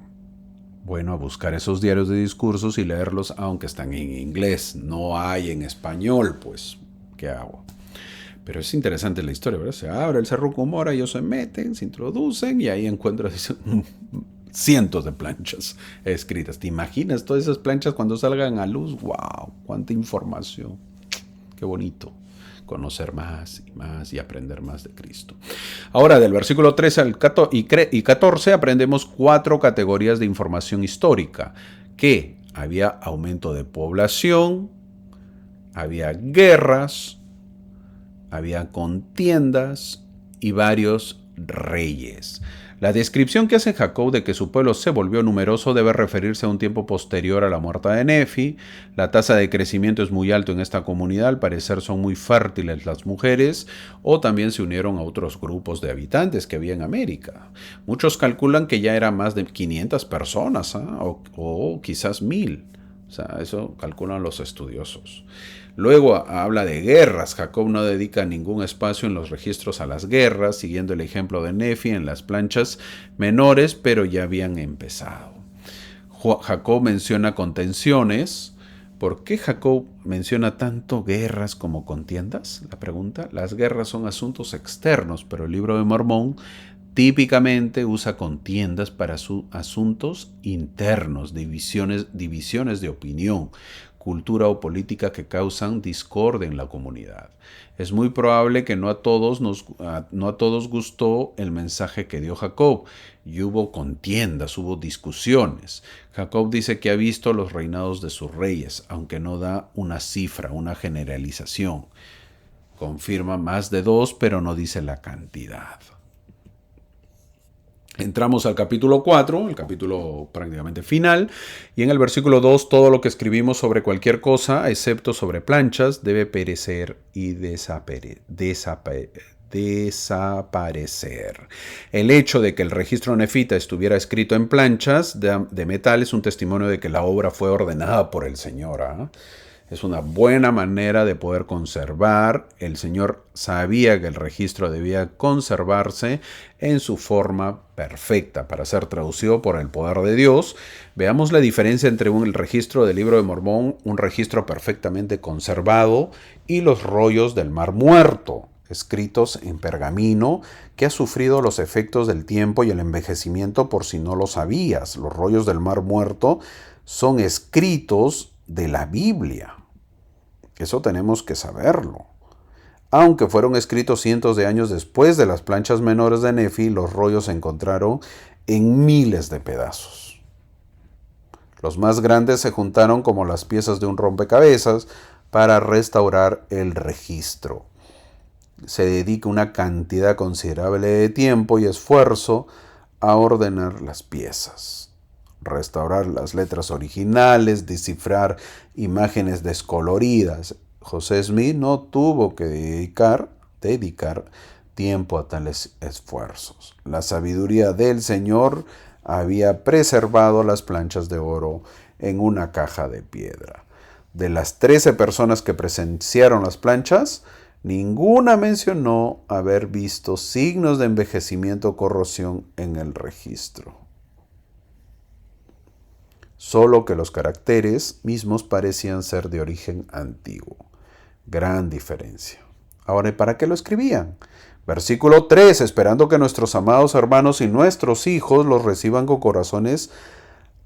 Bueno, a buscar esos diarios de discursos y leerlos, aunque están en inglés. No hay en español, pues, ¿qué hago? Pero es interesante la historia, ¿verdad? Se abre el cerro Cumorah, ellos se meten, se introducen y ahí encuentran cientos de planchas escritas. ¿Te imaginas todas esas planchas cuando salgan a luz? ¡Wow! ¡Cuánta información! ¡Qué bonito! Conocer más y aprender más de Cristo. Ahora, del versículo 13 al 14 aprendemos 4 categorías de información histórica. Que había aumento de población, había guerras, había contiendas y varios reyes. La descripción que hace Jacob de que su pueblo se volvió numeroso debe referirse a un tiempo posterior a la muerte de Nefi. La tasa de crecimiento es muy alta en esta comunidad, al parecer son muy fértiles las mujeres, o también se unieron a otros grupos de habitantes que había en América. Muchos calculan que ya eran más de 500 personas, o quizás 1000. O sea, eso calculan los estudiosos. Luego habla de guerras. Jacob no dedica ningún espacio en los registros a las guerras, siguiendo el ejemplo de Nefi en las planchas menores, pero ya habían empezado. Jacob menciona contenciones. ¿Por qué Jacob menciona tanto guerras como contiendas? La pregunta. Las guerras son asuntos externos, pero el libro de Mormón típicamente usa contiendas para sus asuntos internos, divisiones de opinión, cultura o política que causan discordia en la comunidad. Es muy probable que no a todos gustó el mensaje que dio Jacob, y hubo contiendas, hubo discusiones. Jacob dice que ha visto los reinados de sus reyes, aunque no da una cifra, una generalización. Confirma más de 2, pero no dice la cantidad. Entramos al capítulo 4, el capítulo prácticamente final, y en el versículo 2, todo lo que escribimos sobre cualquier cosa, excepto sobre planchas, debe perecer y desaparecer. El hecho de que el registro nefita estuviera escrito en planchas de metal es un testimonio de que la obra fue ordenada por el Señor. Es una buena manera de poder conservar. El Señor sabía que el registro debía conservarse en su forma perfecta para ser traducido por el poder de Dios. Veamos la diferencia entre el registro del Libro de Mormón, un registro perfectamente conservado, y los rollos del Mar Muerto, escritos en pergamino, que ha sufrido los efectos del tiempo y el envejecimiento. Por si no lo sabías, los rollos del Mar Muerto son escritos de la Biblia. Eso tenemos que saberlo. Aunque fueron escritos cientos de años después de las planchas menores de Nefi, los rollos se encontraron en miles de pedazos. Los más grandes se juntaron como las piezas de un rompecabezas para restaurar el registro. Se dedica una cantidad considerable de tiempo y esfuerzo a ordenar las piezas, restaurar las letras originales, descifrar imágenes descoloridas. José Smith no tuvo que dedicar tiempo a tales esfuerzos. La sabiduría del Señor había preservado las planchas de oro en una caja de piedra. De las 13 personas que presenciaron las planchas, ninguna mencionó haber visto signos de envejecimiento o corrosión en el registro. Solo que los caracteres mismos parecían ser de origen antiguo. Gran diferencia. Ahora, ¿para qué lo escribían? Versículo 3, esperando que nuestros amados hermanos y nuestros hijos los reciban con corazones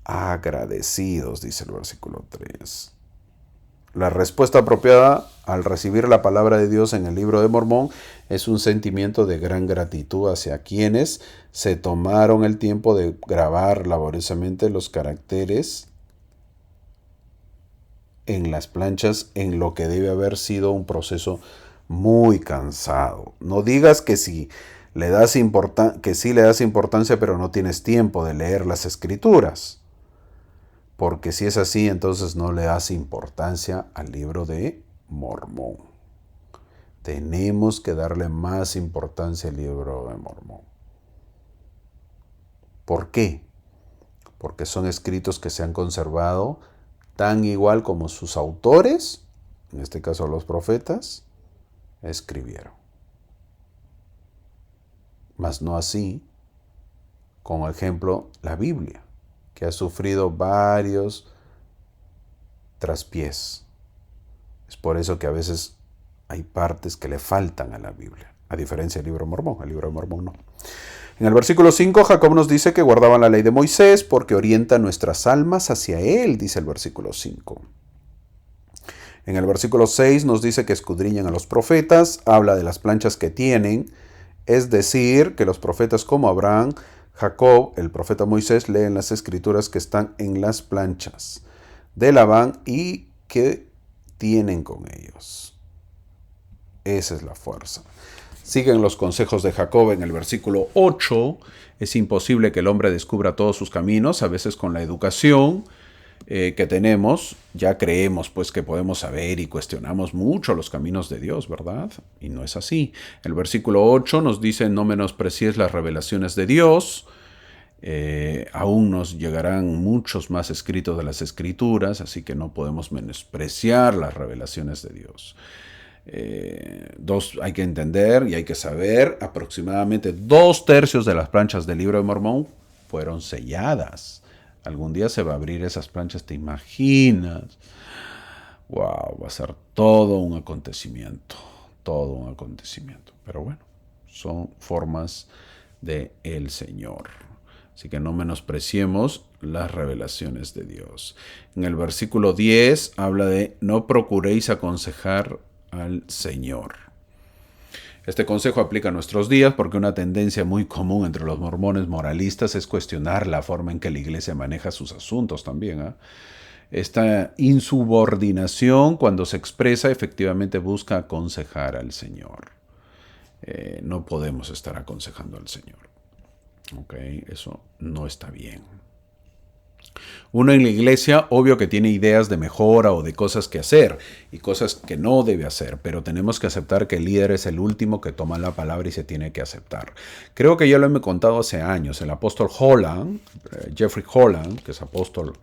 agradecidos, dice el versículo 3. La respuesta apropiada al recibir la palabra de Dios en el Libro de Mormón es un sentimiento de gran gratitud hacia quienes se tomaron el tiempo de grabar laboriosamente los caracteres en las planchas en lo que debe haber sido un proceso muy cansado. No digas que sí le das importancia, pero no tienes tiempo de leer las escrituras. Porque si es así, entonces no le das importancia al Libro de Mormón. Tenemos que darle más importancia al Libro de Mormón. ¿Por qué? Porque son escritos que se han conservado tan igual como sus autores, en este caso los profetas, escribieron. Mas no así, como ejemplo, la Biblia, que ha sufrido varios traspiés. Es por eso que a veces hay partes que le faltan a la Biblia, a diferencia del Libro de Mormón. El Libro de Mormón no. En el versículo 5, Jacob nos dice que guardaban la ley de Moisés porque orienta nuestras almas hacia él, dice el versículo 5. En el versículo 6 nos dice que escudriñan a los profetas, habla de las planchas que tienen, es decir, que los profetas como Abraham, Jacob, el profeta Moisés, leen las escrituras que están en las planchas de Labán y que tienen con ellos. Esa es la fuerza. Siguen los consejos de Jacob en el versículo 8. Es imposible que el hombre descubra todos sus caminos. A veces con la educación que tenemos, ya creemos pues que podemos saber y cuestionamos mucho los caminos de Dios, ¿verdad? Y no es así. El versículo 8 nos dice: no menosprecies las revelaciones de Dios. Aún nos llegarán muchos más escritos de las Escrituras, así que no podemos menospreciar las revelaciones de Dios. Hay que entender y hay que saber, aproximadamente 2/3 de las planchas del Libro de Mormón fueron selladas. Algún día se va a abrir esas planchas, ¿te imaginas? Wow, va a ser todo un acontecimiento, Pero bueno, son formas del Señor. Así que no menospreciemos las revelaciones de Dios. En el versículo 10 habla de: no procuréis aconsejar al Señor. Este consejo aplica a nuestros días porque una tendencia muy común entre los mormones moralistas es cuestionar la forma en que la iglesia maneja sus asuntos también. Esta insubordinación, cuando se expresa, efectivamente busca aconsejar al Señor. No podemos estar aconsejando al Señor. Ok, eso no está bien. Uno en la iglesia, obvio que tiene ideas de mejora o de cosas que hacer y cosas que no debe hacer, pero tenemos que aceptar que el líder es el último que toma la palabra y se tiene que aceptar. Creo que ya lo he contado hace años. El apóstol Holland, Jeffrey Holland, que es apóstol,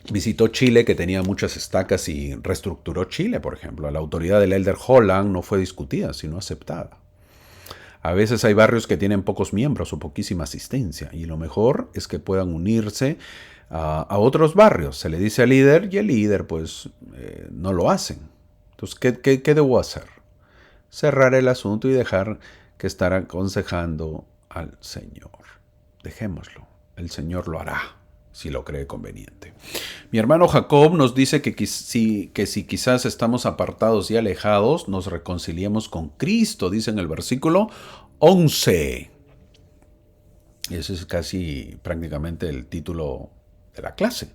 visitó Chile, que tenía muchas estacas, y reestructuró Chile, por ejemplo. La autoridad del elder Holland no fue discutida, sino aceptada. A veces hay barrios que tienen pocos miembros o poquísima asistencia, y lo mejor es que puedan unirse a otros barrios. Se le dice al líder y el líder pues no lo hacen. Entonces, ¿qué debo hacer? Cerrar el asunto y dejar que estar aconsejando al Señor. Dejémoslo. El Señor lo hará si lo cree conveniente. Mi hermano Jacob nos dice que si quizás estamos apartados y alejados, nos reconciliemos con Cristo, dice en el versículo 11. Ese es casi prácticamente el título de la clase.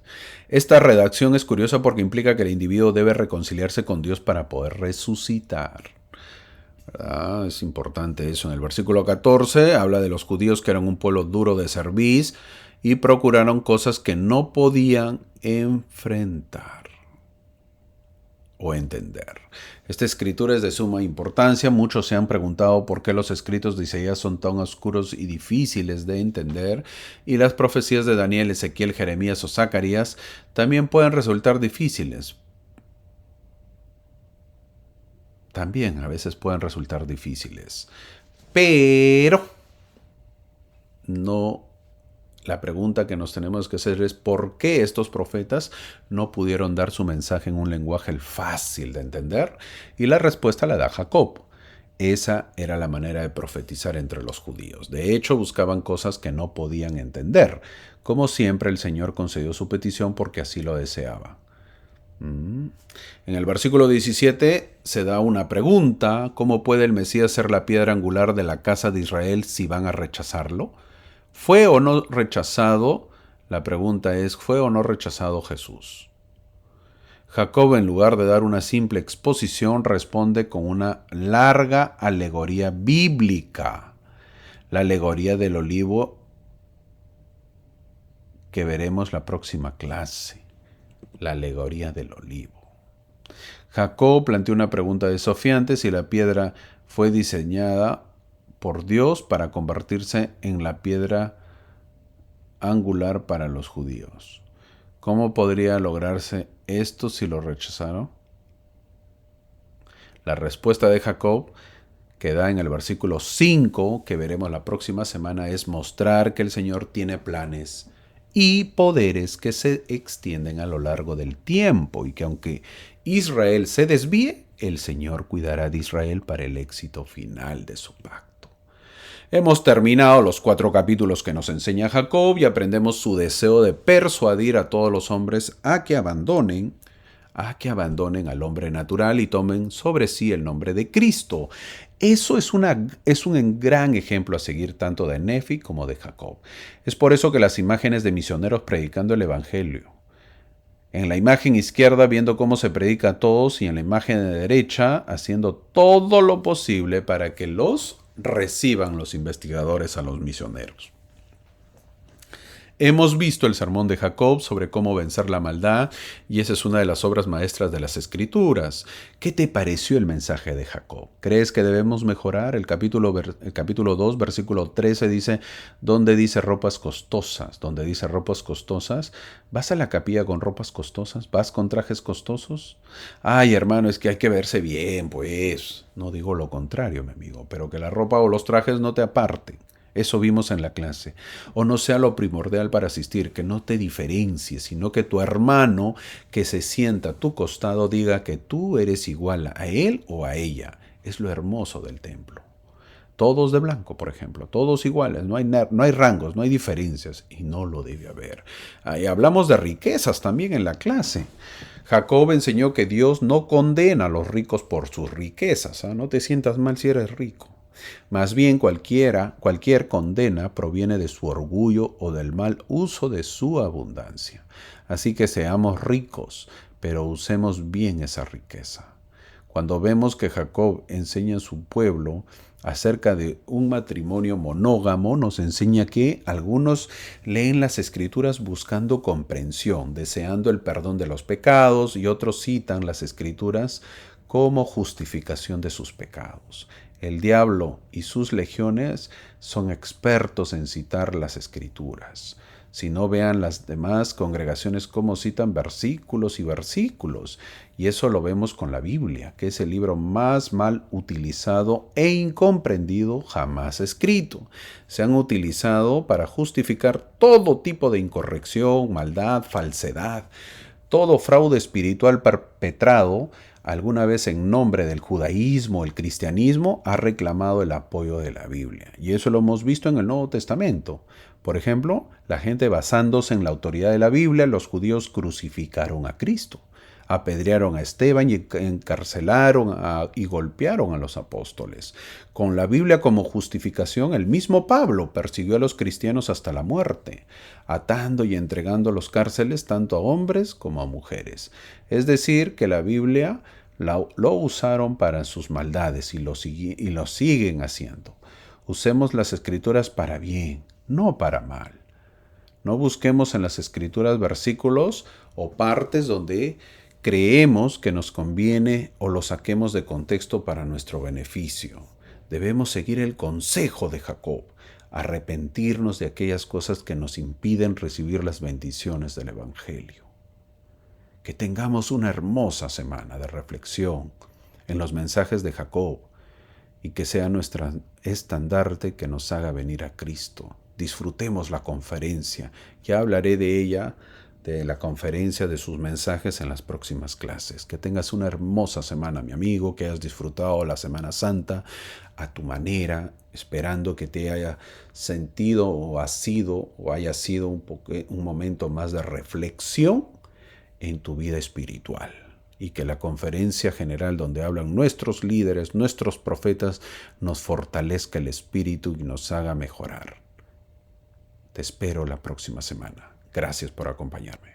Esta redacción es curiosa porque implica que el individuo debe reconciliarse con Dios para poder resucitar. ¿Verdad? Es importante eso. En el versículo 14 habla de los judíos que eran un pueblo duro de cerviz y procuraron cosas que no podían enfrentar o entender. Esta escritura es de suma importancia. Muchos se han preguntado por qué los escritos de Isaías son tan oscuros y difíciles de entender, y las profecías de Daniel, Ezequiel, Jeremías o Zacarías también pueden resultar difíciles. También a veces pueden resultar difíciles. Pero no. La pregunta que nos tenemos que hacer es ¿por qué estos profetas no pudieron dar su mensaje en un lenguaje fácil de entender? Y la respuesta la da Jacob. Esa era la manera de profetizar entre los judíos. De hecho, buscaban cosas que no podían entender. Como siempre, el Señor concedió su petición porque así lo deseaba. En el versículo 17 se da una pregunta: ¿cómo puede el Mesías ser la piedra angular de la casa de Israel si van a rechazarlo? ¿Fue o no rechazado? La pregunta es, ¿fue o no rechazado Jesús? Jacob, en lugar de dar una simple exposición, responde con una larga alegoría bíblica. La alegoría del olivo que veremos la próxima clase. La alegoría del olivo. Jacob planteó una pregunta desafiante: si la piedra fue diseñada por Dios para convertirse en la piedra angular para los judíos. ¿Cómo podría lograrse esto si lo rechazaron? La respuesta de Jacob, que da en el versículo 5, que veremos la próxima semana, es mostrar que el Señor tiene planes y poderes que se extienden a lo largo del tiempo, y que aunque Israel se desvíe, el Señor cuidará de Israel para el éxito final de su pacto. Hemos terminado los 4 capítulos que nos enseña Jacob y aprendemos su deseo de persuadir a todos los hombres a que abandonen al hombre natural y tomen sobre sí el nombre de Cristo. Eso es un gran ejemplo a seguir tanto de Nefi como de Jacob. Es por eso que las imágenes de misioneros predicando el Evangelio, en la imagen izquierda viendo cómo se predica a todos, y en la imagen de derecha haciendo todo lo posible para que los reciban los investigadores a los misioneros. Hemos visto el sermón de Jacob sobre cómo vencer la maldad, y esa es una de las obras maestras de las Escrituras. ¿Qué te pareció el mensaje de Jacob? ¿Crees que debemos mejorar? El capítulo 2, versículo 13 dice, ¿dónde dice ropas costosas? ¿Dónde dice ropas costosas? ¿Vas a la capilla con ropas costosas? ¿Vas con trajes costosos? Ay, hermano, es que hay que verse bien, pues. No digo lo contrario, mi amigo, pero que la ropa o los trajes no te aparten. Eso vimos en la clase. O no sea lo primordial para asistir, que no te diferencies, sino que tu hermano que se sienta a tu costado diga que tú eres igual a él o a ella. Es lo hermoso del templo. Todos de blanco, por ejemplo, todos iguales, no hay rangos, no hay diferencias, y no lo debe haber. Ahí hablamos de riquezas también en la clase. Jacob enseñó que Dios no condena a los ricos por sus riquezas. No te sientas mal si eres rico. Más bien cualquier condena proviene de su orgullo o del mal uso de su abundancia. Así que seamos ricos, pero usemos bien esa riqueza. Cuando vemos que Jacob enseña a su pueblo acerca de un matrimonio monógamo, nos enseña que algunos leen las escrituras buscando comprensión, deseando el perdón de los pecados, y otros citan las escrituras como justificación de sus pecados. El diablo y sus legiones son expertos en citar las escrituras. Si no, vean las demás congregaciones cómo citan versículos y versículos. Y eso lo vemos con la Biblia, que es el libro más mal utilizado e incomprendido jamás escrito. Se han utilizado para justificar todo tipo de incorrección, maldad, falsedad, todo fraude espiritual perpetrado alguna vez en nombre del judaísmo, el cristianismo, ha reclamado el apoyo de la Biblia. Y eso lo hemos visto en el Nuevo Testamento. Por ejemplo, la gente basándose en la autoridad de la Biblia, los judíos crucificaron a Cristo, apedrearon a Esteban y encarcelaron y golpearon a los apóstoles. Con la Biblia como justificación, el mismo Pablo persiguió a los cristianos hasta la muerte, atando y entregando a los cárceles tanto a hombres como a mujeres. Es decir, que la Biblia lo usaron para sus maldades y lo siguen haciendo. Usemos las escrituras para bien, no para mal. No busquemos en las escrituras versículos o partes donde creemos que nos conviene o lo saquemos de contexto para nuestro beneficio. Debemos seguir el consejo de Jacob, arrepentirnos de aquellas cosas que nos impiden recibir las bendiciones del Evangelio. Que tengamos una hermosa semana de reflexión en los mensajes de Jacob y que sea nuestra estandarte que nos haga venir a Cristo. Disfrutemos la conferencia. Ya hablaré de ella, de la conferencia, de sus mensajes en las próximas clases. Que tengas una hermosa semana, mi amigo, que hayas disfrutado la Semana Santa a tu manera, esperando que te haya sentido o haya sido un momento más de reflexión en tu vida espiritual. Y que la conferencia general donde hablan nuestros líderes, nuestros profetas, nos fortalezca el espíritu y nos haga mejorar. Te espero la próxima semana. Gracias por acompañarme.